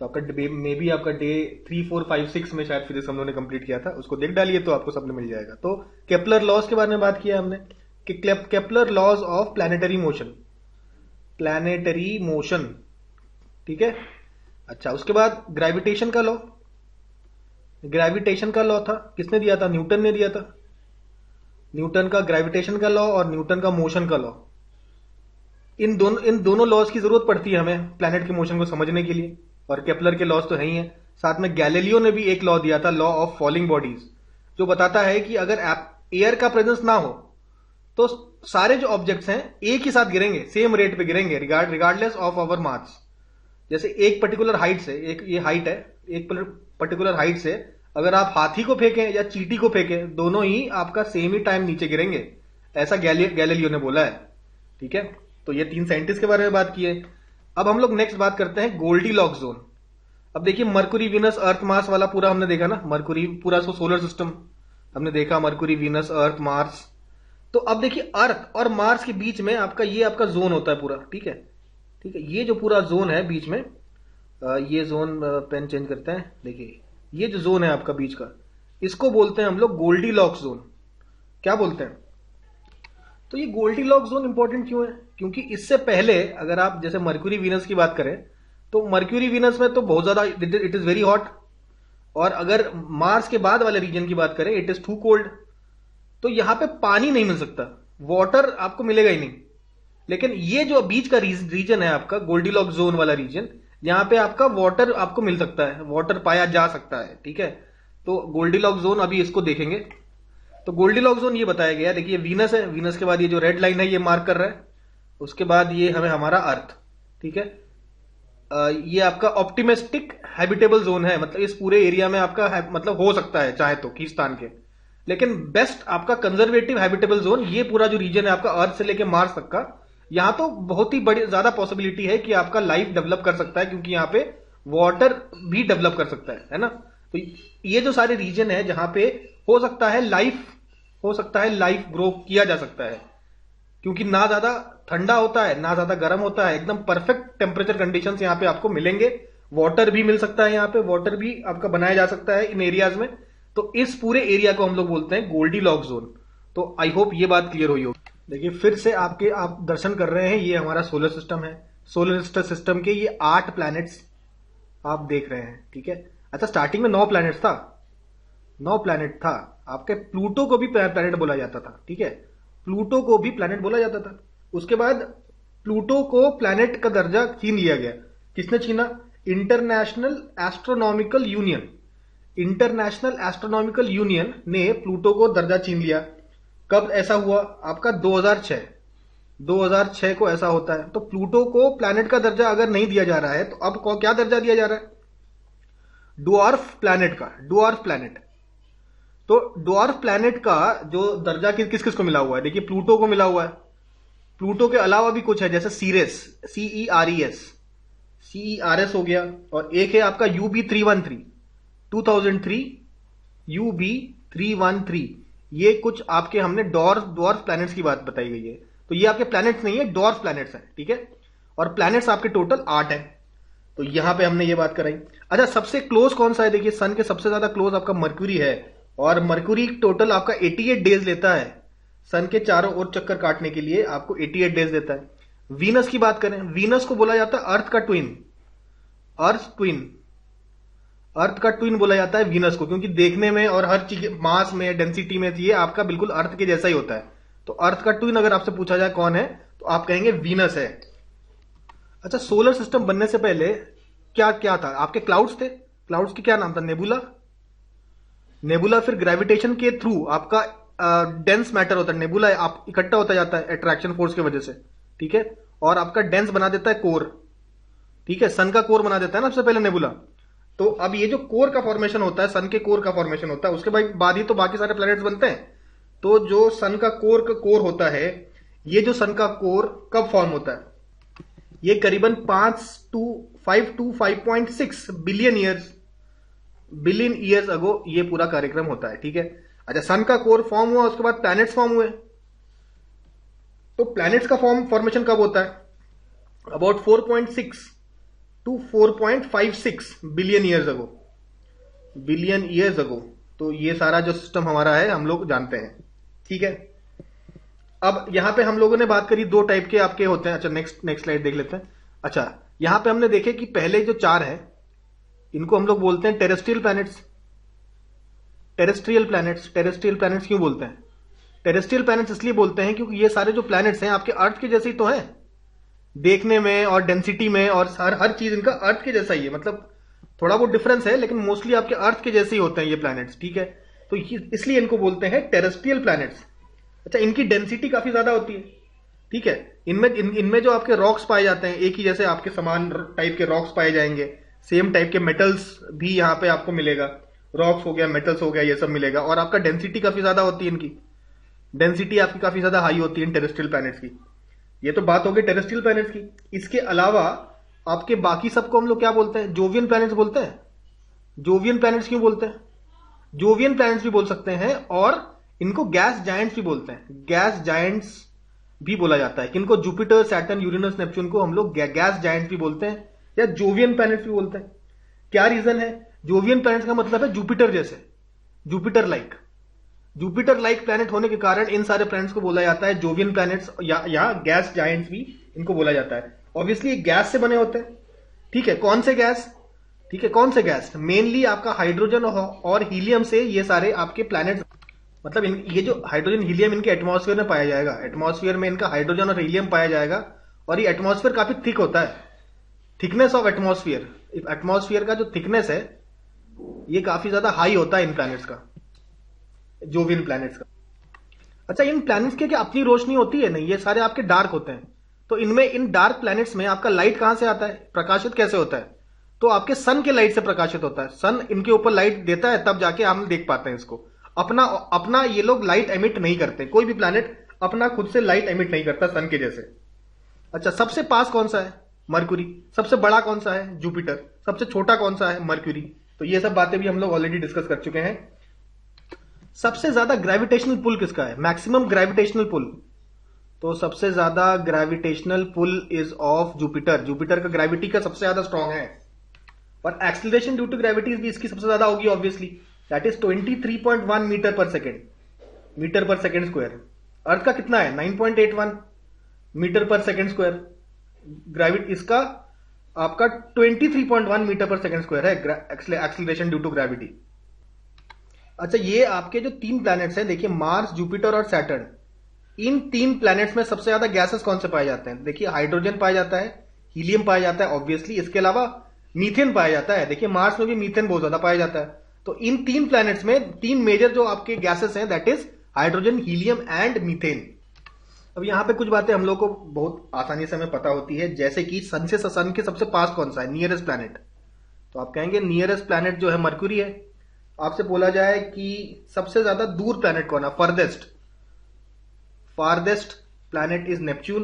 तो आपका मे बी आपका डे 3, 4, 5, 6 में शायद फिजिक्स हम लोगों ने कंप्लीट किया था, उसको देख डालिए तो आपको सब में मिल जाएगा। तो केपलर लॉज के बारे में बात किया हमने कि Kepler laws of planetary motion, ठीक है। अच्छा, उसके बाद ग्रेविटेशन का लॉ था, किसने दिया था? न्यूटन ने दिया था। न्यूटन का ग्रेविटेशन का लॉ और न्यूटन का मोशन का लॉ, इन दोनों लॉज की जरूरत पड़ती है हमें प्लैनेट के मोशन को समझने के लिए, और केपलर के लॉज तो है ही है। साथ में गैलीलियो ने भी एक लॉ दिया था, लॉ ऑफ फॉलिंग बॉडीज, जो बताता है कि अगर एयर का प्रेजेंस ना हो तो सारे जो ऑब्जेक्ट्स हैं एक ही साथ गिरेंगे, सेम रेट पे गिरेंगे रिगार्डलेस ऑफ आवर मास। जैसे एक पर्टिकुलर हाइट से, ये हाइट है, एक पर्टिकुलर हाइट से अगर आप हाथी को फेंकें या चींटी को फेंकें, दोनों ही आपका सेम ही टाइम नीचे गिरेंगे, ऐसा गैलीलियो ने बोला है, ठीक है। तो ये 3 साइंटिस्ट के बारे में बात की है। अब हम लोग नेक्स्ट बात करते हैं गोल्डीलॉक्स जोन। अब देखिए मरकुरी, वीनस, अर्थ, मार्स वाला पूरा हमने देखा ना, मरकुरी पूरा सोलर सिस्टम हमने देखा, मरकुरी, वीनस, अर्थ, मार्स। तो अब देखिए अर्थ और मार्स के बीच में आपका जोन होता है पूरा, ठीक है। ये जो पूरा जोन है बीच में, ये जोन पेन चेंज करते हैं, देखिए ये जो जोन है आपका बीच का, इसको बोलते हैं हम लोग गोल्डीलॉक्स जोन। क्या बोलते हैं? तो ये गोल्डीलॉक्स जोन इंपॉर्टेंट क्यों है? क्योंकि इससे पहले अगर आप जैसे मरक्यूरी वीनस की बात करें तो मरक्यूरी वीनस में तो बहुत ज्यादा इट इज वेरी हॉट, और अगर मार्स के बाद वाले रीजन की बात करें इट इज टू कोल्ड। तो यहां पे पानी नहीं मिल सकता, वाटर आपको मिलेगा ही नहीं। लेकिन ये जो बीच का रीजन है आपका गोल्डीलॉक्स जोन वाला रीजन, यहां पे आपका वाटर आपको मिल सकता है, वाटर पाया जा सकता है, ठीक है। तो गोल्डीलॉक्स जोन अभी इसको देखेंगे। तो गोल्डीलॉक्स जोन ये बताया गया, देखिए वीनस है, वीनस के बाद ये जो रेड लाइन है ये मार्क कर रहा है, उसके बाद ये हमें हमारा अर्थ, ठीक है। ये आपका ऑप्टिमिस्टिक हैबिटेबल जोन है, मतलब इस पूरे एरिया में आपका मतलब हो सकता है चाहे तो खींचतान के, लेकिन बेस्ट आपका कंजर्वेटिव हैबिटेबल जोन ये पूरा जो रीजन है आपका अर्थ से लेके मार्स तक का, यहां तो बहुत ही बड़ी ज्यादा पॉसिबिलिटी है कि आपका लाइफ डेवलप कर सकता है, क्योंकि यहां पे वाटर भी डेवलप कर सकता है ना। तो ये जो सारे रीजन है जहां पे हो सकता है लाइफ ग्रो किया जा सकता है, क्योंकि ना ज्यादा ठंडा होता है ना ज्यादा गर्म होता है, एकदम परफेक्ट टेम्परेचर कंडीशंस यहाँ पे आपको मिलेंगे। वाटर भी मिल सकता है, यहाँ पे वाटर भी आपका बनाया जा सकता है इन एरियाज में। तो इस पूरे एरिया को हम लोग बोलते हैं गोल्डीलॉक्स जोन। तो आई होप ये बात क्लियर हुई होगी। देखिए फिर से आप दर्शन कर रहे हैं, ये हमारा सोलर सिस्टम है। सोलर सिस्टम के ये 8 प्लैनेट्स आप देख रहे हैं, ठीक है। अच्छा, स्टार्टिंग में 9 प्लैनेट्स था, 9 प्लैनेट था। आपके प्लूटो को भी प्लैनेट बोला जाता था, ठीक है, प्लूटो को भी प्लैनेट बोला जाता था। उसके बाद प्लूटो को प्लैनेट का दर्जा छीन लिया गया। किसने छीना? इंटरनेशनल एस्ट्रोनॉमिकल यूनियन ने प्लूटो को दर्जा छीन लिया। कब ऐसा हुआ? आपका 2006 को ऐसा होता है। तो प्लूटो को प्लैनेट का दर्जा अगर नहीं दिया जा रहा है तो अब क्या दर्जा दिया जा रहा है? ड्वार्फ प्लैनेट का, ड्वार्फ प्लैनेट। तो ड्वार्फ प्लैनेट का जो दर्जा किस किस को मिला हुआ है? देखिए प्लूटो को मिला हुआ है। प्लूटो के अलावा भी कुछ है, जैसे सीरेस, CERS हो गया, और एक है आपका UB313 2003 UB313। ये कुछ आपके हमने ड्वार्फ प्लैनेट्स की बात बताई गई है। तो ये आपके प्लैनेट्स नहीं है, ड्वार्फ प्लैनेट्स हैं, ठीक है। और प्लैनेट्स आपके टोटल 8 है। तो यहां पे हमने ये बात कराई। अच्छा, सबसे क्लोज कौन सा है? देखिए सन के सबसे ज्यादा क्लोज आपका मरक्यूरी है, और मरक्यूरी टोटल आपका 88 डेज लेता है सन के चारों ओर चक्कर काटने के लिए, आपको 88 डेज देता है। वीनस की बात करें, वीनस को बोला जाता है अर्थ का ट्विन, अर्थ का ट्विन बोला जाता है वीनस को, क्योंकि देखने में और हर चीज मास में, डेंसिटी में ये आपका बिल्कुल अर्थ के जैसा ही होता है। तो अर्थ का ट्विन अगर आपसे पूछा जाए कौन है तो आप कहेंगे वीनस है। अच्छा, सोलर सिस्टम बनने से पहले क्या क्या था? आपके क्लाउड्स थे। क्लाउड्स की क्या नाम था? नेबुला। फिर ग्रेविटेशन के थ्रू आपका डेंस मैटर होता है, नेबुला आप इकट्ठा होता जाता है अट्रैक्शन फोर्स की वजह से, ठीक है। और आपका डेंस बना देता है कोर, ठीक है, सन का कोर बना देता है ना सबसे पहले नेबुला। तो अब ये जो कोर का फॉर्मेशन होता है, सन के कोर का फॉर्मेशन होता है, उसके बाद ही तो बाकी सारे प्लैनेट्स बनते हैं। तो जो सन का कोर होता है, ये जो सन का कोर कब फॉर्म होता है? ये करीबन 5 to 5.6 बिलियन ईयर्स अगो ये पूरा कार्यक्रम होता है, ठीक है। अच्छा, सन का कोर फॉर्म हुआ, उसके बाद प्लैनेट्स फॉर्म हुए। तो प्लैनेट्स का फॉर्मेशन कब होता है? About 4.6 to 4.56 billion years ago, billion years ago. तो ये सारा जो सिस्टम हमारा है हम लोग जानते हैं, ठीक है। अब यहां पे हम लोगों ने बात करी दो टाइप के आपके होते हैं। अच्छा, नेक्स्ट स्लाइड देख लेते हैं। अच्छा, यहां पे हमने देखे कि पहले जो चार है इनको हम लोग बोलते हैं टेरेस्ट्रियल प्लैनेट्स। टेरेस्ट्रियल प्लैनेट्स क्यों बोलते हैं? टेरेस्ट्रियल प्लैनेट्स इसलिए बोलते हैं क्योंकि ये सारे जो प्लैनेट्स हैं आपके अर्थ के जैसे ही तो हैं देखने में और डेंसिटी में, और हर चीज इनका अर्थ के जैसा ही है। मतलब थोड़ा बहुत डिफरेंस है लेकिन मोस्टली आपके अर्थ के जैसे ही होते हैं ये प्लैनेट्स, ठीक है। तो इसलिए इनको बोलते हैं टेरेस्ट्रियल प्लैनेट्स। अच्छा, इनकी डेंसिटी काफी ज्यादा होती है, ठीक है। इनमें जो आपके रॉक्स पाए जाते हैं एक ही जैसे आपके समान टाइप के रॉक्स पाए जाएंगे, सेम टाइप के मेटल्स भी यहाँ पे आपको मिलेगा, रॉक्स हो गया, मेटल्स हो गया, ये सब मिलेगा। और आपका डेंसिटी काफी ज्यादा होती है, इनकी डेंसिटी आपकी काफी ज्यादा हाई होती है टेरेस्ट्रियल प्लैनेट्स की। ये तो बात हो गई टेरेस्ट्रियल प्लैनेट्स की। इसके अलावा आपके बाकी सबको हम लोग क्या बोलते हैं? जोवियन प्लैनेट्स बोलते हैं। जोवियन प्लैनेट्स क्यों बोलते हैं? जोवियन प्लैनेट्स भी बोल सकते हैं और इनको गैस जायंट्स भी बोलते हैं। गैस जायंट्स भी बोला जाता है। किनको? जुपिटर, सैटर्न, यूरेनस, नेपच्यून को हम लोग गैस जायंट्स भी बोलते हैं या जोवियन प्लैनेट्स भी बोलते हैं। क्या रीजन है? जोवियन प्लैनेट्स का मतलब है जुपिटर जैसे, Jupiter like. Jupiter like planet होने के कारण इन सारे प्लैनेट्स को बोला जाता है जोवियन प्लैनेट्स या गैस जायंट्स भी इनको बोला जाता है। ऑब्वियसली गैस से बने होते हैं, ठीक है। कौन से गैस? ठीक है, कौन से गैस? मेनली आपका हाइड्रोजन और हीलियम से ये सारे आपके प्लैनेट्स, मतलब ये जो हाइड्रोजन हीलियम इनके एटमॉस्फेयर में पाया जाएगा। एटमॉस्फेयर में इनका हाइड्रोजन और हीलियम पाया जाएगा और ये एटमॉस्फेयर काफी थिक होता है। थिकनेस ऑफ एटमॉस्फेयर, एटमॉस्फेयर का जो थिकनेस है ये काफी ज्यादा हाई होता है इन प्लैनेट्स का, जोवियन प्लैनेट्स का। अच्छा, इन प्लैनेट्स की क्या अपनी रोशनी होती है? नहीं, ये सारे आपके डार्क होते हैं। तो इनमें, इन डार्क प्लैनेट्स में आपका लाइट कहां से आता है? प्रकाशित कैसे होता है? तो आपके सन के लाइट से प्रकाशित होता है। सन इनके ऊपर लाइट देता है तब जाके हम देख पाते हैं इसको। अपना ये लोग लाइट एमिट नहीं करते। कोई भी प्लैनेट अपना खुद से लाइट एमिट नहीं करता सन के जैसे। अच्छा, सबसे पास कौन सा है? मरक्यूरी। सबसे बड़ा कौन सा है? जुपिटर। सबसे छोटा कौन सा है? मरक्यूरी। तो ये सब बातें भी हम लोग ऑलरेडी डिस्कस कर चुके हैं। सबसे ज्यादा ग्रेविटेशनल पुल किसका है? Maximum gravitational pull. तो सबसे ज्यादा gravitational pull is of Jupiter. Jupiter का ग्रेविटी का सबसे ज्यादा स्ट्रांग है। और एक्सीलरेशन ड्यू टू ग्रेविटी भी इसकी सबसे ज्यादा होगी ऑब्वियसली, दैट इज 23.1 मीटर पर सेकेंड, मीटर पर सेकेंड स्क्वायर। अर्थ का कितना है? 9.81 मीटर पर सेकेंड स्क्वायर। ग्रेविटी इसका आपका 23.1 मीटर पर सेकेंड स्क्वायर है एक्सीलरेशन ड्यू टू ग्रेविटी। अच्छा, ये आपके जो तीन प्लैनेट्स हैं, देखिए मार्स, जुपिटर और सैटर्न, इन तीन प्लैनेट्स में सबसे ज्यादा गैसेस कौन से पाए जाते हैं? देखिए हाइड्रोजन पाया जाता है, हीलियम पाया जाता है ऑब्वियसली, इसके अलावा मीथेन पाया जाता है। देखिए मार्स में भी मीथेन बहुत ज्यादा पाया जाता है। तो इन तीन प्लैनेट्स में तीन मेजर जो आपके गैसेस हैं that is hydrogen, helium and methane. अब यहां पे कुछ बातें हम लोग को बहुत आसानी से हमें पता होती है, जैसे कि सन के सबसे पास कौन सा है? Nearest planet. तो आप कहेंगे नियरेस्ट प्लैनेट जो है मरक्यूरी है। आपसे बोला जाए कि सबसे ज्यादा दूर प्लैनेट कौन है? Farthest planet is Neptune.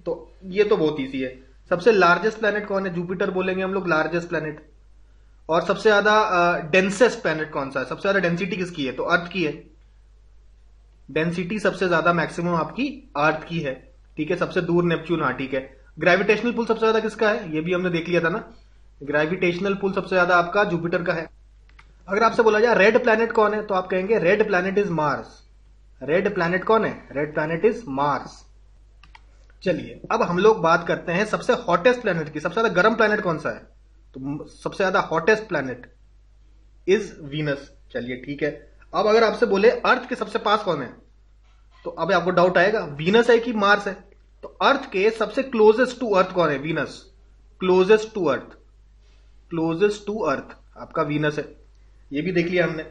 तो ये तो बहुत ईजी है। सबसे लार्जेस्ट प्लैनेट कौन है? जुपिटर बोलेंगे हम लोग, लार्जेस्ट प्लैनेट। और सबसे ज्यादा डेंसेस्ट प्लैनेट कौन सा है? सबसे ज्यादा डेंसिटी किसकी है? तो अर्थ की है। डेंसिटी सबसे ज्यादा मैक्सिमम आपकी अर्थ की है, ठीक है। सबसे दूर नेपच्यून, हाँ ठीक है। ग्रेविटेशनल पुल सबसे ज्यादा किसका है? ये भी हमने देख लिया था ना। ग्रेविटेशनल पुल सबसे ज्यादा आपका जुपिटर का है। अगर आपसे बोला जाए रेड प्लैनेट कौन है, तो आप कहेंगे red planet is Mars. Red planet कौन है? Red planet is Mars. चलिए अब हम लोग बात करते हैं सबसे हॉटेस्ट प्लैनेट की। सबसे ज्यादा गर्म प्लैनेट कौन सा है? तो सबसे ज्यादा हॉटेस्ट प्लैनेट इज वीनस। चलिए ठीक है। अब अगर आपसे बोले अर्थ के सबसे पास कौन है, तो अब आपको डाउट आएगा वीनस है कि मार्स है। तो अर्थ के सबसे क्लोजेस्ट टू अर्थ कौन है? Venus. Closest to Earth, closest to Earth आपका वीनस है। ये भी देख लिया हमने।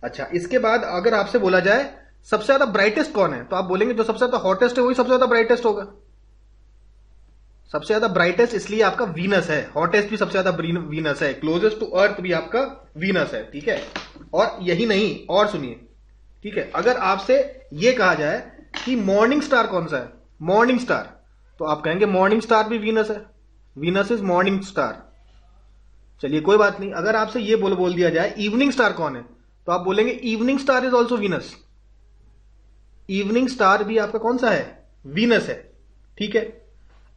अच्छा, इसके बाद अगर आपसे बोला जाए सबसे ज्यादा ब्राइटेस्ट कौन है, तो आप बोलेंगे जो सबसे ज्यादा हॉटेस्ट है वही सबसे ज्यादा ब्राइटेस्ट होगा। सबसे ज्यादा ब्राइटेस्ट इसलिए आपका वीनस है, हॉटेस्ट भी सबसे ज्यादा वीनस है, क्लोजेस्ट टू अर्थ भी आपका वीनस है, ठीक है। और यही नहीं, और सुनिए, ठीक है। अगर आपसे यह कहा जाए कि मॉर्निंग स्टार कौन सा है, मॉर्निंग स्टार, तो आप कहेंगे मॉर्निंग स्टार भी वीनस है। Venus is morning star. चलिए कोई बात नहीं। अगर आपसे यह बोल दिया जाए इवनिंग स्टार कौन है, तो आप बोलेंगे evening star is also Venus. Evening star भी आपका कौन सा है? वीनस है, ठीक है।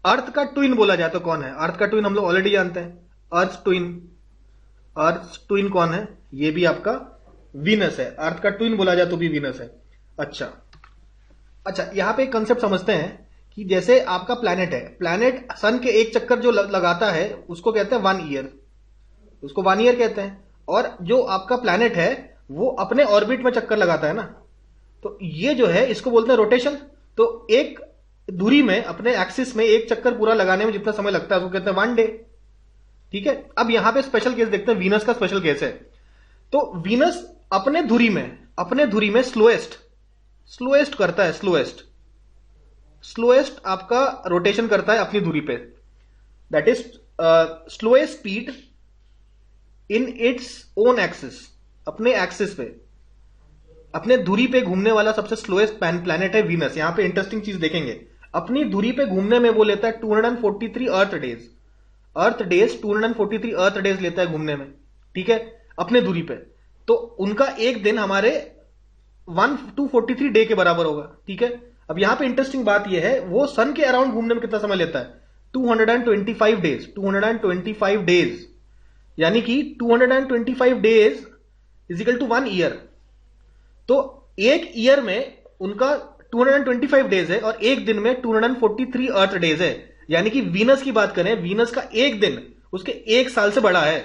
अर्थ का ट्विन बोला जाए तो कौन है? अर्थ का ट्विन हम लोग ऑलरेडी जानते हैं, अर्थ ट्विन, अर्थ ट्विन कौन है? ये भी आपका वीनस है। अर्थ का ट्विन बोला जाए तो भी वीनस है। अच्छा यहां पे एक कंसेप्ट समझते हैं कि जैसे आपका प्लैनेट है, प्लैनेट सन के एक चक्कर जो लगाता है उसको कहते हैं 1 ईयर, उसको 1 ईयर कहते हैं। और जो आपका प्लैनेट है वो अपने ऑर्बिट में चक्कर लगाता है ना, तो ये जो है इसको बोलते हैं रोटेशन। तो एक दूरी में अपने एक्सिस में एक चक्कर पूरा लगाने में जितना समय लगता है उसको कहते हैं 1 डे। ठीक है, अब यहां पे स्पेशल केस देखते हैं, वीनस का स्पेशल केस है। तो वीनस अपने धुरी में स्लोएस्ट करता है, स्लोएस्ट आपका रोटेशन करता है अपनी धुरी पे, that is slowest speed in its own axis, अपने एक्सिस पे, अपने धुरी पे घूमने वाला सबसे स्लोएस्ट प्लैनेट है वीनस। यहां पे इंटरेस्टिंग चीज देखेंगे, अपनी धुरी पे घूमने में वो लेता है 243 अर्थ डेज, 243 अर्थ डेज लेता है घूमने में। ठीक है, अपने दूरी पे, तो उनका एक दिन हमारे 243 डे के बराबर होगा। ठीक है, अब यहां पे इंटरेस्टिंग बात यह है वो सन के अराउंड घूमने में कितना समय लेता है? 225 डेज, 225 डेज, यानी कि 225 days is equal to 1 year. तो एक ईयर में उनका 225 डेज है और एक दिन में 243 अर्थ डेज है, यानी कि वीनस की बात करें, वीनस का एक दिन उसके एक साल से बड़ा है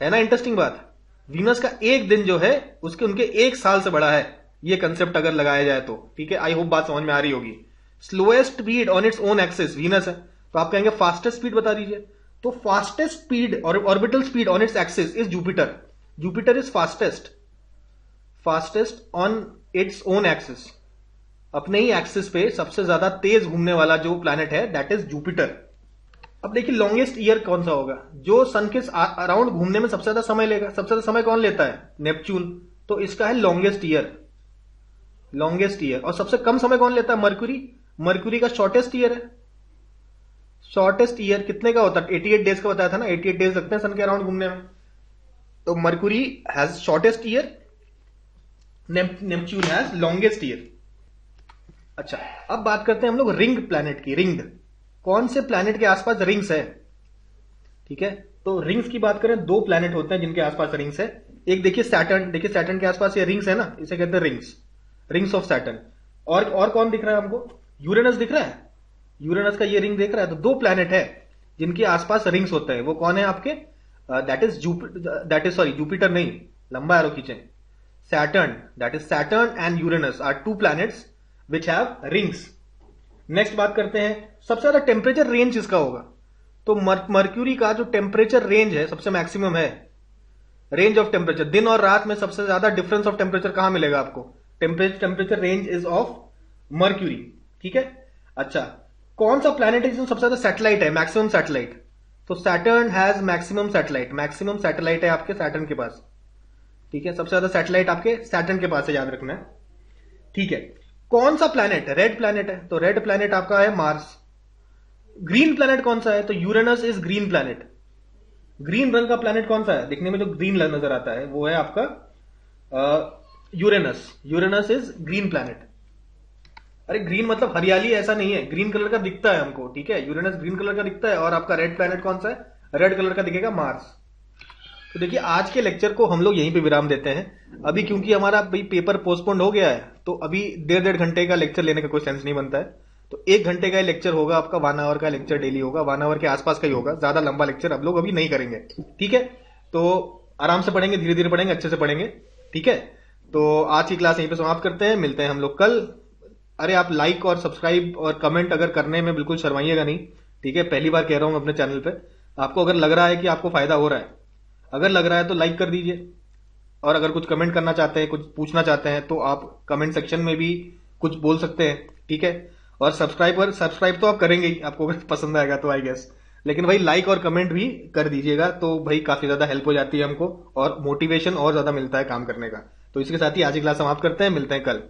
ना इंटरेस्टिंग बात? वीनस का एक दिन जो है उसके उनके एक साल से बड़ा है। ये कंसेप्ट अगर लगाया जाए तो ठीक है, आई होप बात समझ में आ रही होगी। Slowest speed on its own axis Venus है, तो आप कहेंगे फास्टेस्ट स्पीड बता दीजिए, तो फास्टेस्ट स्पीड और orbital speed on its axis is Jupiter. Jupiter is fastest on its own axis, अपने ही एक्सिस पे सबसे ज्यादा तेज घूमने वाला जो प्लैनेट है दैट इज जुपिटर। अब देखिए लॉन्गेस्ट ईयर कौन सा होगा? जो सन के अराउंड घूमने में सबसे ज्यादा समय लेगा, सबसे ज्यादा समय कौन लेता है? नेपच्यून, तो इसका है लॉन्गेस्ट ईयर। और सबसे कम समय कौन लेता है? मर्क्यूरी का शॉर्टेस्ट ईयर है। शॉर्टेस्ट ईयर कितने का होता है? 88 डेज का बताया था ना, 88 डेज लगते हैं सन के अराउंड घूमने में। तो mercury has shortest year, Neptune has longest year. अच्छा, अब बात करते हैं हम लोग रिंग प्लैनेट की। रिंग्ड, कौन से प्लैनेट के आसपास रिंग्स है? ठीक है, तो रिंग्स की बात करें, 2 प्लैनेट होते हैं जिनके आसपास रिंग्स है। एक देखिए सैटर्न, देखिए सैटर्न के आसपास ये रिंग्स है ना, इसे कहते हैं रिंग्स ऑफ सैटर्न। और कौन दिख रहा है हमको? यूरेनस दिख रहा है, यूरेनस का ये रिंग देख रहा है। तो 2 प्लैनेट है जिनके आसपास रिंग्स होते हैं, वो कौन है आपके? जुपिटर नहीं, लंबा एरो खींचें, Saturn, that is Saturn and Uranus are 2 planets which have rings. Next बात करते हैं सबसे ज्यादा टेम्परेचर रेंज किसका होगा? तो मर्क्यूरी का जो टेम्परेचर रेंज है सबसे मैक्सिमम है, रेंज ऑफ टेम्परेचर, दिन और रात में सबसे ज्यादा डिफरेंस ऑफ टेम्परेचर कहां मिलेगा आपको? Temperature range is of mercury. ठीक है, अच्छा कौन सा प्लैनेट है जिसमें सबसे ज्यादा सैटेलाइट है, मैक्सिमम सैटेलाइट? तो सैटर्न हैज मैक्सिमम सैटेलाइट है आपके सैटर्न के पास। ठीक है, सबसे ज्यादा सैटेलाइट आपके सैटर्न के पास है, याद रखना है। ठीक है, कौन सा प्लैनेट रेड प्लैनेट है? तो रेड प्लैनेट आपका है मार्स। ग्रीन प्लैनेट कौन सा है? तो Uranus is green planet. Green रंग का प्लैनेट कौन सा है? दिखने में जो ग्रीन नजर आता है वो है आपका यूरेनस इज ग्रीन प्लैनेट। अरे ग्रीन मतलब हरियाली ऐसा नहीं है, ग्रीन कलर का दिखता है हमको। ठीक है, यूरेनस ग्रीन कलर का दिखता है। और आपका रेड प्लैनेट कौन सा है? रेड कलर का दिखेगा मार्स। तो देखिए आज के लेक्चर को हम लोग यहीं पे विराम देते हैं अभी, क्योंकि हमारा भाई पेपर पोस्टपोन्ड हो गया है, तो अभी 1.5 घंटे का लेक्चर लेने का कोई सेंस नहीं बनता है। तो 1 घंटे का लेक्चर होगा आपका, 1 आवर का लेक्चर डेली होगा, 1 आवर के आसपास का ही होगा, ज्यादा लंबा लेक्चर अब लोग अभी नहीं करेंगे। ठीक है, तो आराम से पढ़ेंगे, धीरे धीरे पढ़ेंगे, अच्छे से पढ़ेंगे। ठीक है, तो आज की क्लास यहीं पे समाप्त करते हैं, मिलते हैं हम लोग कल। अरे आप लाइक और सब्सक्राइब और कमेंट अगर करने में बिल्कुल शर्माइएगा नहीं। ठीक है, पहली बार कह रहा हूं अपने चैनल पे। आपको अगर लग रहा है कि आपको फायदा हो रहा है, अगर लग रहा है तो लाइक कर दीजिए। और अगर कुछ कमेंट करना चाहते हैं, कुछ पूछना चाहते हैं, तो आप कमेंट सेक्शन में भी कुछ बोल सकते हैं। ठीक है, और सब्सक्राइब तो आप करेंगे ही, आपको अगर पसंद आएगा तो आई गेस, लेकिन भाई लाइक और कमेंट भी कर दीजिएगा, तो भाई काफी ज्यादा हेल्प हो जाती है हमको और मोटिवेशन और ज्यादा मिलता है काम करने का। तो इसके साथ ही आज की क्लास समाप्त करते हैं, मिलते हैं कल।